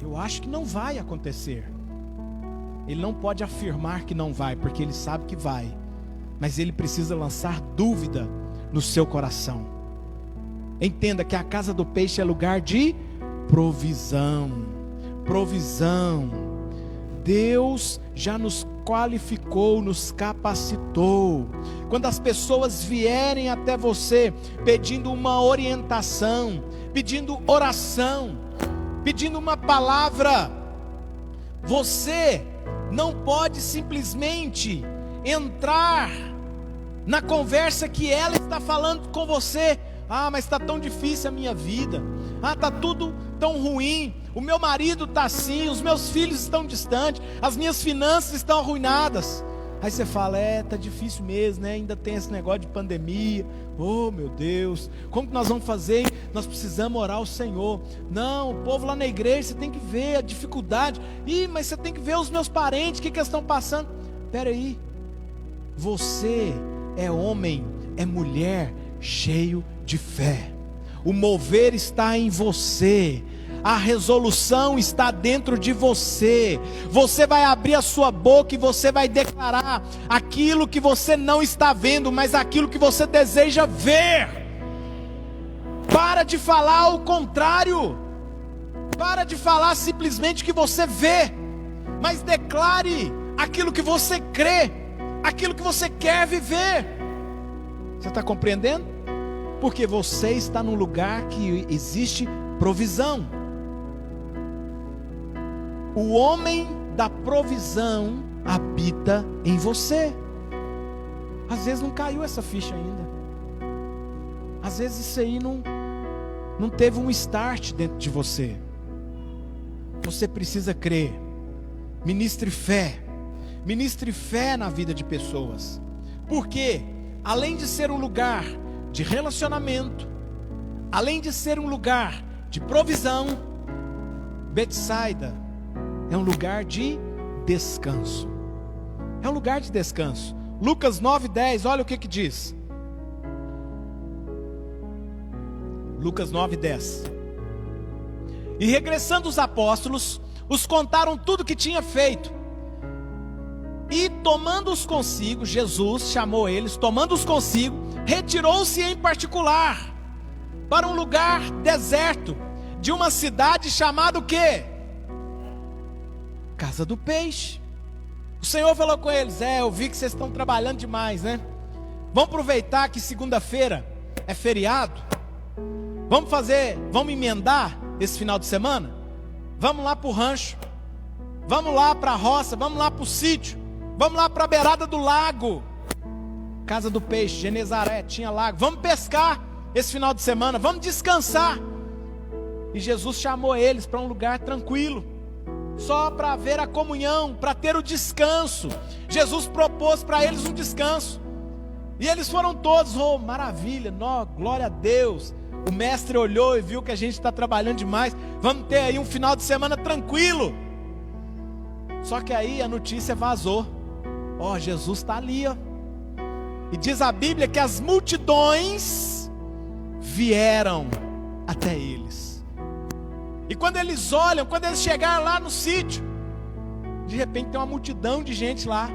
Speaker 1: Eu acho que não vai acontecer. Ele não pode afirmar que não vai, porque ele sabe que vai. Mas ele precisa lançar dúvida no seu coração. Entenda que a casa do peixe é lugar de provisão. Provisão. Deus já nos qualificou, nos capacitou. Quando as pessoas vierem até você pedindo uma orientação, pedindo oração, pedindo uma palavra, você não pode simplesmente entrar na conversa que ela está falando com você. Mas está tão difícil a minha vida. Está tudo tão ruim. O meu marido está assim, os meus filhos estão distantes, as minhas finanças estão arruinadas. Aí você fala: está difícil mesmo, né? Ainda tem esse negócio de pandemia. Oh meu Deus, como que nós vamos fazer, hein? Nós precisamos orar ao Senhor. Não, o povo lá na igreja, você tem que ver a dificuldade. Mas você tem que ver os meus parentes, o que eles estão passando. Espera aí, você é homem, é mulher cheio de fé. O mover está em você. A resolução está dentro de você. Você vai abrir a sua boca e você vai declarar aquilo que você não está vendo, mas aquilo que você deseja ver. Para de falar o contrário. Para de falar simplesmente o que você vê, mas declare aquilo que você crê, aquilo que você quer viver. Você está compreendendo? Porque você está num lugar que existe provisão. O homem da provisão habita em você. Às vezes não caiu essa ficha ainda. Às vezes isso aí não teve um start dentro de você. Você precisa crer. Ministre fé. Ministre fé na vida de pessoas. Porque além de ser um lugar de relacionamento, além de ser um lugar de provisão, Betsaida é um lugar de descanso. É um lugar de descanso. Lucas 9:10, olha o que diz. Lucas 9:10. E regressando os apóstolos, os contaram tudo que tinha feito. E tomando-os consigo, Jesus chamou eles, tomando-os consigo, retirou-se em particular para um lugar deserto de uma cidade chamada o quê? Casa do Peixe. O Senhor falou com eles: eu vi que vocês estão trabalhando demais, né? Vamos aproveitar que segunda-feira é feriado. Vamos emendar esse final de semana? Vamos lá para o rancho, vamos lá para a roça, vamos lá para o sítio, vamos lá para a beirada do lago. Casa do Peixe, Genezaré, tinha lago. Vamos pescar esse final de semana, vamos descansar. E Jesus chamou eles para um lugar tranquilo, só para ver a comunhão, para ter o descanso. Jesus propôs para eles um descanso. E eles foram todos, maravilha, glória a Deus. O mestre olhou e viu que a gente está trabalhando demais. Vamos ter aí um final de semana tranquilo. Só que aí a notícia vazou. Jesus está ali, E diz a Bíblia que as multidões vieram até eles. E quando eles olham, quando eles chegaram lá no sítio, de repente tem uma multidão de gente lá.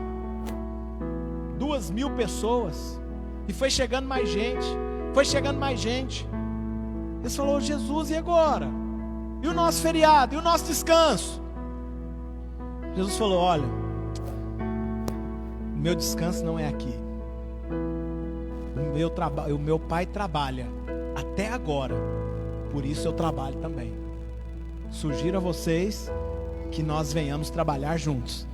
Speaker 1: 2.000 pessoas. E foi chegando mais gente. Foi chegando mais gente. Eles falaram: Jesus, e agora? E o nosso feriado? E o nosso descanso? Jesus falou: olha, o meu descanso não é aqui. O meu pai trabalha até agora. Por isso eu trabalho também. Sugiro a vocês que nós venhamos trabalhar juntos.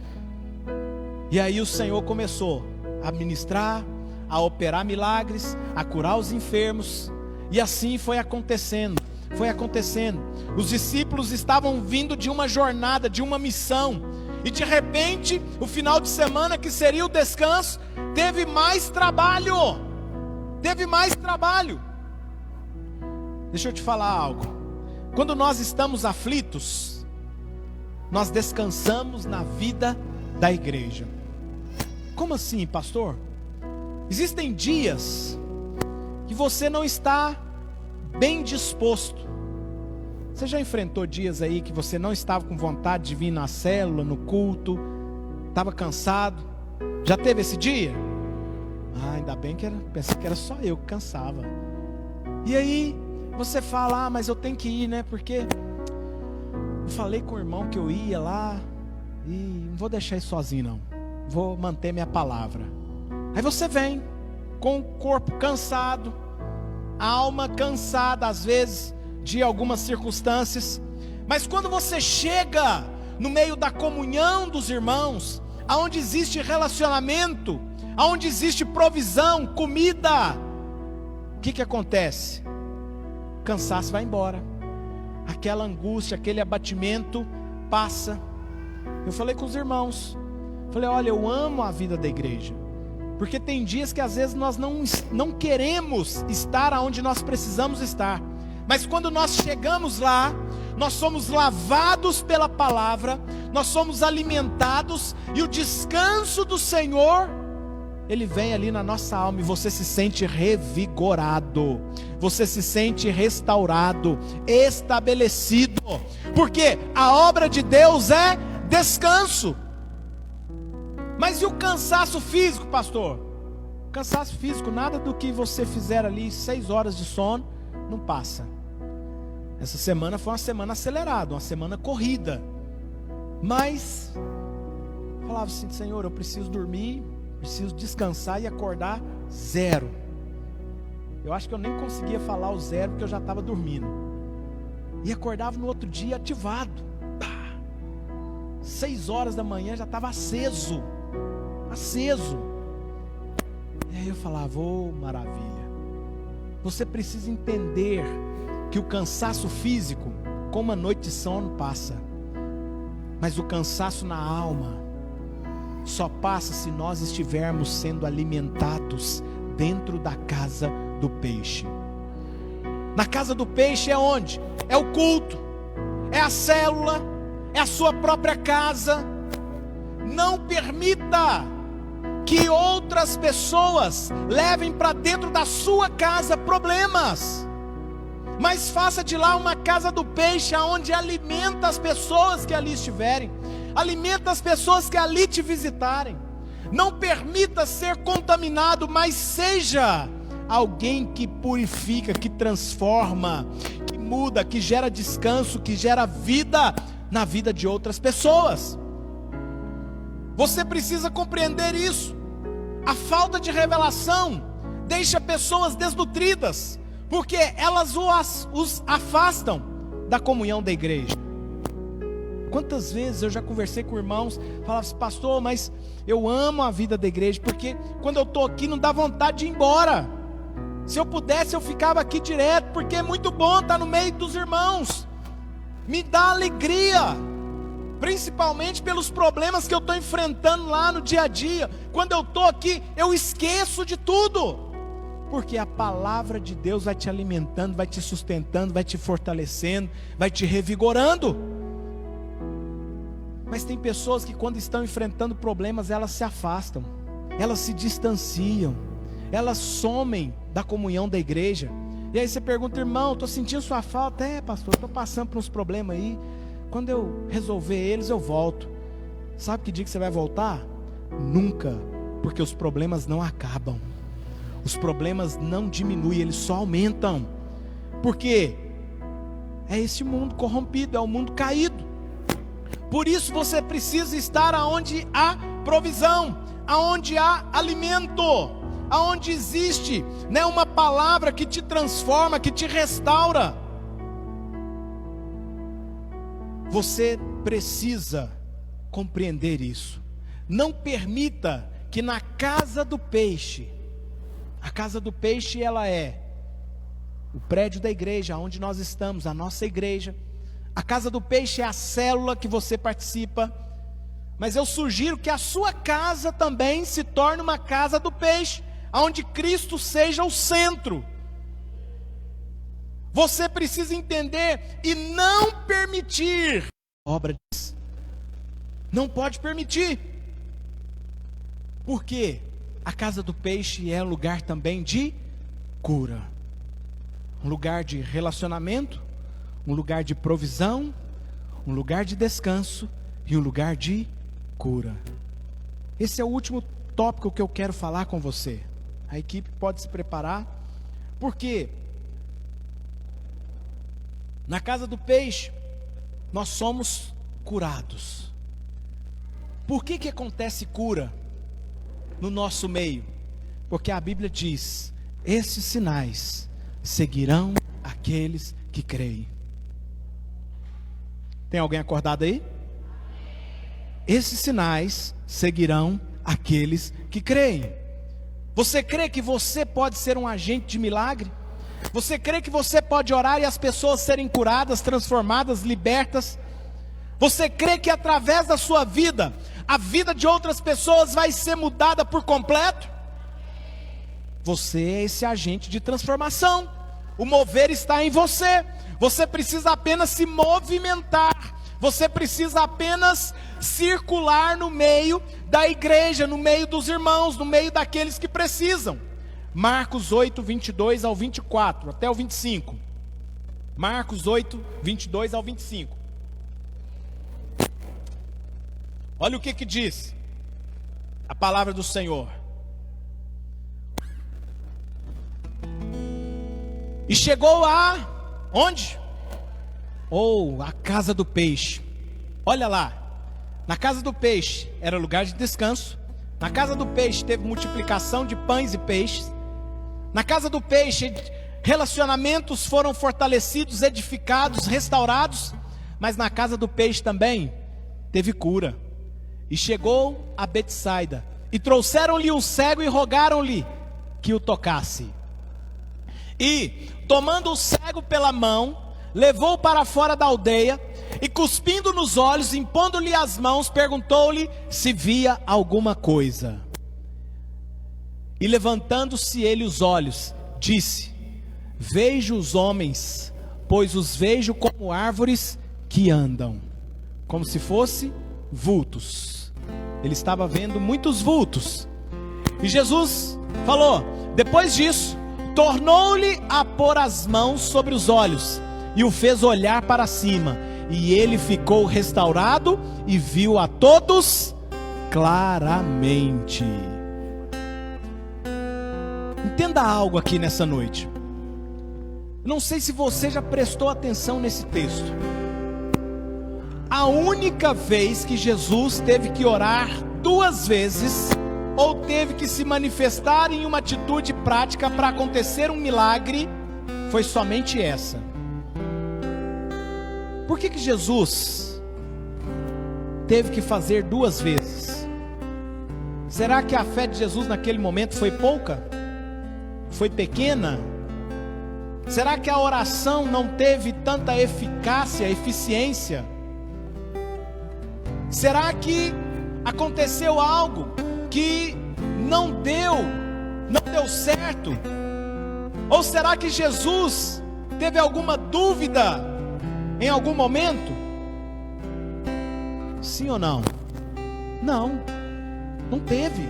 Speaker 1: E aí o Senhor começou a ministrar, a operar milagres, a curar os enfermos. E assim foi acontecendo. Os discípulos estavam vindo de uma jornada, de uma missão. E de repente, o final de semana, que seria o descanso, teve mais trabalho. Deixa eu te falar algo. Quando nós estamos aflitos, nós descansamos na vida da igreja. Como assim, pastor? Existem dias que você não está bem disposto. Você já enfrentou dias aí que você não estava com vontade de vir na célula, no culto, estava cansado? Já teve esse dia? Ainda bem que pensei que era só eu que cansava. E aí você fala: mas eu tenho que ir, né? Porque eu falei com o irmão que eu ia lá e não vou deixar ele sozinho não. Vou manter minha palavra. Aí você vem com o corpo cansado, a alma cansada às vezes de algumas circunstâncias. Mas quando você chega no meio da comunhão dos irmãos, aonde existe relacionamento, aonde existe provisão, comida, o que acontece? O cansaço vai embora, aquela angústia, aquele abatimento passa. Eu falei com os irmãos, falei: olha, eu amo a vida da igreja, porque tem dias que às vezes nós não queremos estar onde nós precisamos estar, mas quando nós chegamos lá, nós somos lavados pela palavra, nós somos alimentados, e o descanso do Senhor, Ele vem ali na nossa alma, e você se sente revigorado, você se sente restaurado, estabelecido, porque a obra de Deus é descanso. Mas e o cansaço físico, pastor? Cansaço físico, nada do que você fizer ali, 6 horas de sono, não passa. Essa semana foi uma semana acelerada, uma semana corrida. Mas falava assim: Senhor, eu preciso dormir, preciso descansar e acordar zero. Eu acho que eu nem conseguia falar o 0 porque eu já estava dormindo. E acordava no outro dia ativado. 6 horas da manhã já estava aceso. E aí eu falava, maravilha. Você precisa entender que o cansaço físico, com uma noite de sono, passa. Mas o cansaço na alma só passa se nós estivermos sendo alimentados dentro da casa do peixe. Na casa do peixe é onde? É o culto, é a célula, é a sua própria casa. Não permita que outras pessoas levem para dentro da sua casa problemas, mas faça de lá uma casa do peixe, onde alimenta as pessoas que ali estiverem, alimenta as pessoas que ali te visitarem. Não permita ser contaminado, mas seja alguém que purifica, que transforma, que muda, que gera descanso, que gera vida na vida de outras pessoas. Você precisa compreender isso. A falta de revelação deixa pessoas desnutridas, porque elas os afastam da comunhão da igreja. Quantas vezes eu já conversei com irmãos, falava assim, pastor, mas eu amo a vida da igreja, porque quando eu estou aqui não dá vontade de ir embora. Se eu pudesse eu ficava aqui direto, porque é muito bom estar no meio dos irmãos, me dá alegria, principalmente pelos problemas que eu estou enfrentando lá no dia a dia. Quando eu estou aqui eu esqueço de tudo, porque a palavra de Deus vai te alimentando, vai te sustentando, vai te fortalecendo, vai te revigorando. Mas tem pessoas que quando estão enfrentando problemas, elas se afastam, elas se distanciam, elas somem da comunhão da igreja. E aí você pergunta, irmão, estou sentindo sua falta. Pastor, estou passando por uns problemas aí, quando eu resolver eles eu volto. Sabe que dia que você vai voltar? Nunca, porque os problemas não acabam, os problemas não diminuem, eles só aumentam, porque é esse mundo corrompido, é o mundo caído. Por isso você precisa estar aonde há provisão, aonde há alimento, aonde existe, uma palavra que te transforma, que te restaura. Você precisa compreender isso. Não permita que na casa do peixe, a casa do peixe ela é o prédio da igreja, onde nós estamos, a nossa igreja. A casa do peixe é a célula que você participa, mas eu sugiro que a sua casa também se torne uma casa do peixe, onde Cristo seja o centro. Você precisa entender e não permitir, obra diz, não pode permitir, porque a casa do peixe é um lugar também de cura, um lugar de relacionamento, um lugar de provisão, um lugar de descanso e um lugar de cura. Esse é o último tópico que eu quero falar com você. A equipe pode se preparar, porque na casa do peixe nós somos curados. Por que acontece cura no nosso meio? Porque a Bíblia diz: esses sinais seguirão aqueles que creem. Tem alguém acordado aí? Esses sinais seguirão aqueles que creem. Você crê que você pode ser um agente de milagre? Você crê que você pode orar e as pessoas serem curadas, transformadas, libertas? Você crê que através da sua vida, a vida de outras pessoas vai ser mudada por completo? Você é esse agente de transformação. O mover está em você. Você precisa apenas se movimentar. Você precisa apenas circular no meio da igreja, no meio dos irmãos, no meio daqueles que precisam. Marcos 8, 22 ao 24, até o 25. Marcos 8, 22 ao 25. Olha o que diz a palavra do Senhor. E chegou a onde? A casa do peixe. Olha lá, na casa do peixe era lugar de descanso. Na casa do peixe teve multiplicação de pães e peixes. Na casa do peixe, relacionamentos foram fortalecidos, edificados, restaurados, mas na casa do peixe também teve cura. E chegou a Betsaida, e trouxeram-lhe um cego e rogaram-lhe que o tocasse. E, tomando o cego pela mão, levou-o para fora da aldeia, e cuspindo nos olhos, impondo-lhe as mãos, perguntou-lhe se via alguma coisa. E levantando-se ele os olhos, disse: vejo os homens, pois os vejo como árvores que andam, como se fosse vultos. Ele estava vendo muitos vultos. E Jesus falou: depois disso, tornou-lhe a pôr as mãos sobre os olhos, e o fez olhar para cima, e ele ficou restaurado, e viu a todos claramente. Entenda algo aqui nessa noite. Não sei se você já prestou atenção nesse texto. A única vez que Jesus teve que orar 2 vezes, ou teve que se manifestar em uma atitude prática para acontecer um milagre, foi somente essa. Por que Jesus teve que fazer 2 vezes? Será que a fé de Jesus naquele momento foi pouca? Foi pequena? Será que a oração não teve tanta eficácia, eficiência? Será que aconteceu algo que não deu certo? Ou será que Jesus teve alguma dúvida em algum momento? Sim ou não? Não teve.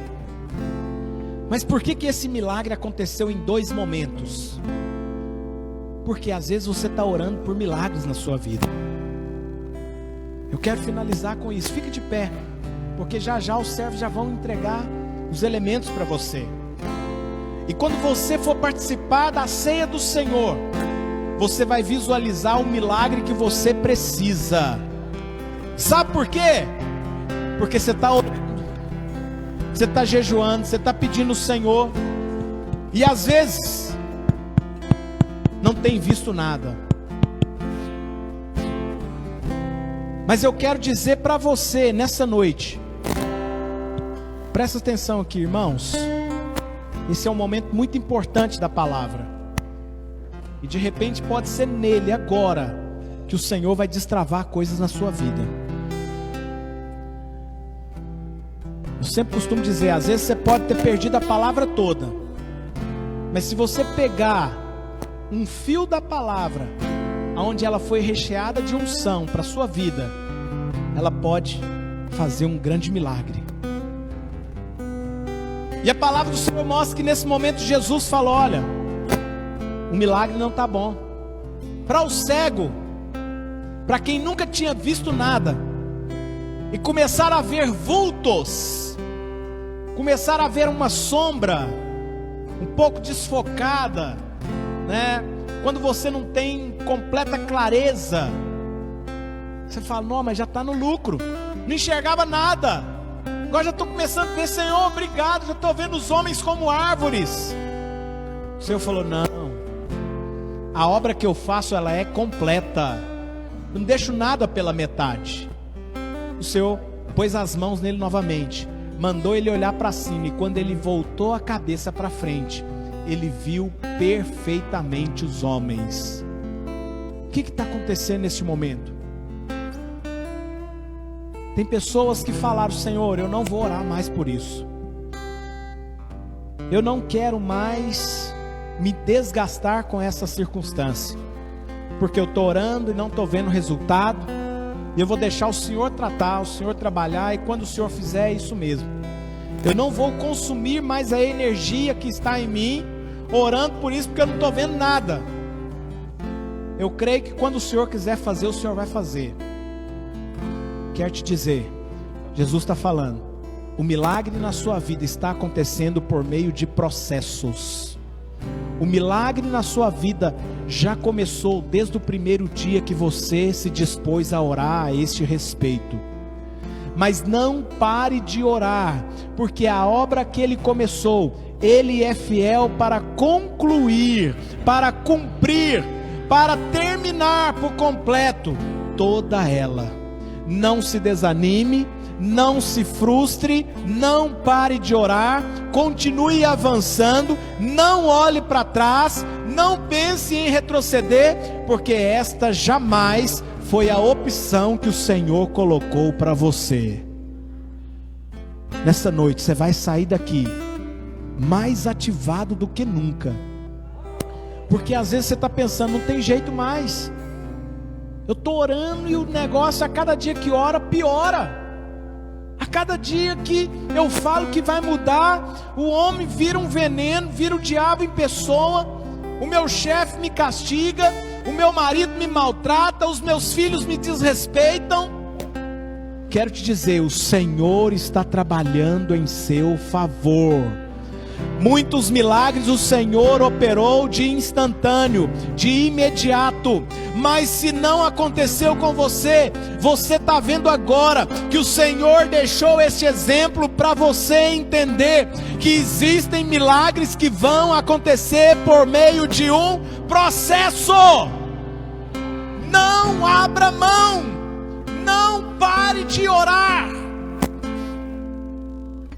Speaker 1: Mas por que esse milagre aconteceu em 2 momentos? Porque às vezes você está orando por milagres na sua vida. Eu quero finalizar com isso. Fique de pé, porque já já os servos já vão entregar os elementos para você. E quando você for participar da ceia do Senhor, você vai visualizar o milagre que você precisa. Sabe por quê? Porque você está orando, você está jejuando, você está pedindo ao Senhor, e às vezes não tem visto nada. Mas eu quero dizer para você nessa noite, presta atenção aqui, irmãos. Esse é um momento muito importante da palavra. E de repente pode ser nele, agora, que o Senhor vai destravar coisas na sua vida. Eu sempre costumo dizer, às vezes você pode ter perdido a palavra toda, mas se você pegar um fio da palavra, onde ela foi recheada de unção para a sua vida, ela pode fazer um grande milagre. E a palavra do Senhor mostra que nesse momento Jesus falou: olha, o milagre não está bom. Para o cego, para quem nunca tinha visto nada, e começar a ver vultos, começar a ver uma sombra um pouco desfocada, né? Quando você não tem completa clareza, você fala: não, mas já está no lucro. Não enxergava nada, agora já estou começando a ver. Senhor, obrigado, já estou vendo os homens como árvores. O Senhor falou: não, a obra que eu faço, ela é completa, não deixo nada pela metade. O Senhor pôs as mãos nele novamente, mandou ele olhar para cima, e quando ele voltou a cabeça para frente, ele viu perfeitamente os homens. O que está acontecendo neste momento? Tem pessoas que falaram: Senhor, eu não vou orar mais por isso, eu não quero mais me desgastar com essa circunstância, porque eu estou orando e não estou vendo resultado, e eu vou deixar o Senhor tratar, o Senhor trabalhar, e quando o Senhor fizer, é isso mesmo. Eu não vou consumir mais a energia que está em mim orando por isso, porque eu não estou vendo nada. Eu creio que quando o Senhor quiser fazer, o Senhor vai fazer. Quero te dizer, Jesus está falando, o milagre na sua vida está acontecendo por meio de processos. O milagre na sua vida já começou desde o primeiro dia que você se dispôs a orar a este respeito. mas não pare de orar, porque a obra que Ele começou, Ele é fiel para concluir, para cumprir, para terminar por completo toda ela. Não se desanime, não se frustre, não pare de orar, continue avançando, não olhe para trás, não pense em retroceder, porque esta jamais foi a opção que o Senhor colocou para você. Nessa noite você vai sair daqui mais ativado do que nunca, porque às vezes você está pensando, não tem jeito mais, eu estou orando e o negócio a cada dia que ora piora. A cada dia que eu falo que vai mudar, o homem vira um veneno, vira o diabo em pessoa, o meu chefe me castiga, o meu marido me maltrata, os meus filhos me desrespeitam. Quero te dizer, o Senhor está trabalhando em seu favor. Muitos milagres o Senhor operou de instantâneo, de imediato. Mas se não aconteceu com você, você está vendo agora que o Senhor deixou este exemplo para você entender que existem milagres que vão acontecer por meio de um processo. Não abra mão, não pare de orar,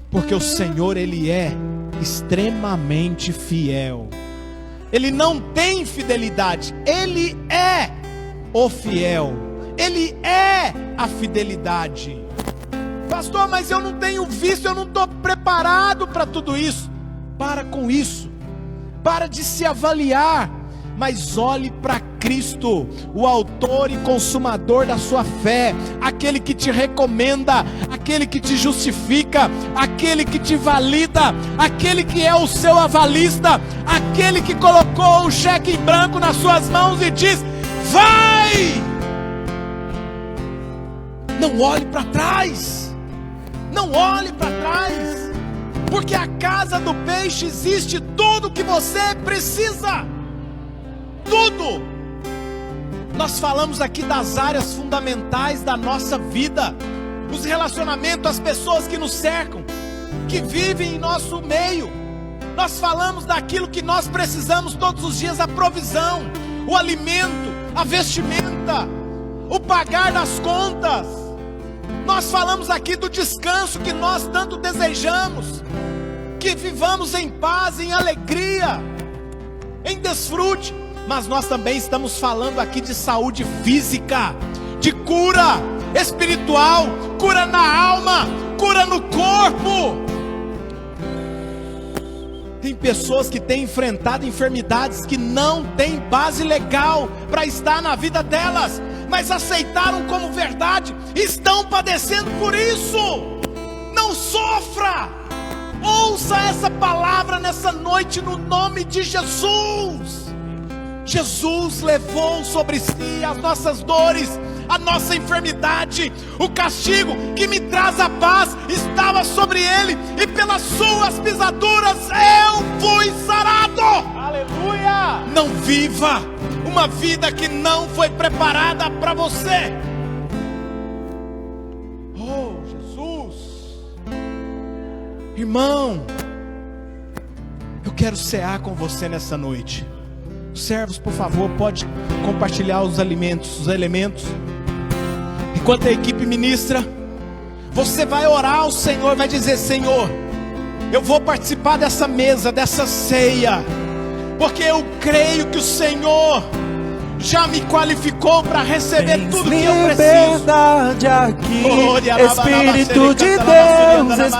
Speaker 1: porque o Senhor, Ele é extremamente fiel. Ele não tem fidelidade, Ele é o fiel, Ele é a fidelidade. Pastor, mas eu não tenho visto, eu não estou preparado para tudo isso. Para com isso, para de se avaliar, mas olhe para Cristo, o autor e consumador da sua fé, aquele que te recomenda, aquele que te justifica, aquele que te valida, aquele que é o seu avalista, aquele que colocou o cheque em branco nas suas mãos e diz: vai! Não olhe para trás, não olhe para trás, porque a casa do peixe existe tudo o que você precisa, tudo. Nós falamos aqui das áreas fundamentais da nossa vida, os relacionamentos, as pessoas que nos cercam, que vivem em nosso meio. Nós falamos daquilo que nós precisamos todos os dias, a provisão, o alimento, a vestimenta, o pagar das contas. Nós falamos aqui do descanso que nós tanto desejamos, que vivamos em paz, em alegria, em desfrute. Mas nós também estamos falando aqui de saúde física, de cura espiritual, cura na alma, cura no corpo. Tem pessoas que têm enfrentado enfermidades que não têm base legal para estar na vida delas, mas aceitaram como verdade, estão padecendo por isso. Não sofra, ouça essa palavra nessa noite no nome de Jesus. Jesus levou sobre si as nossas dores, a nossa enfermidade, o castigo que me traz a paz estava sobre Ele, e pelas suas pisaduras eu fui sarado. Aleluia! Não viva uma vida que não foi preparada para você. Oh, Jesus! Irmão, eu quero cear com você nessa noite. Servos, por favor, pode compartilhar os elementos. Enquanto a equipe ministra, você vai orar ao Senhor, vai dizer: Senhor, eu vou participar dessa mesa, dessa ceia, porque eu creio que o Senhor já me qualificou para receber tudo que eu preciso.
Speaker 2: Liberdade aqui, Espírito de Deus,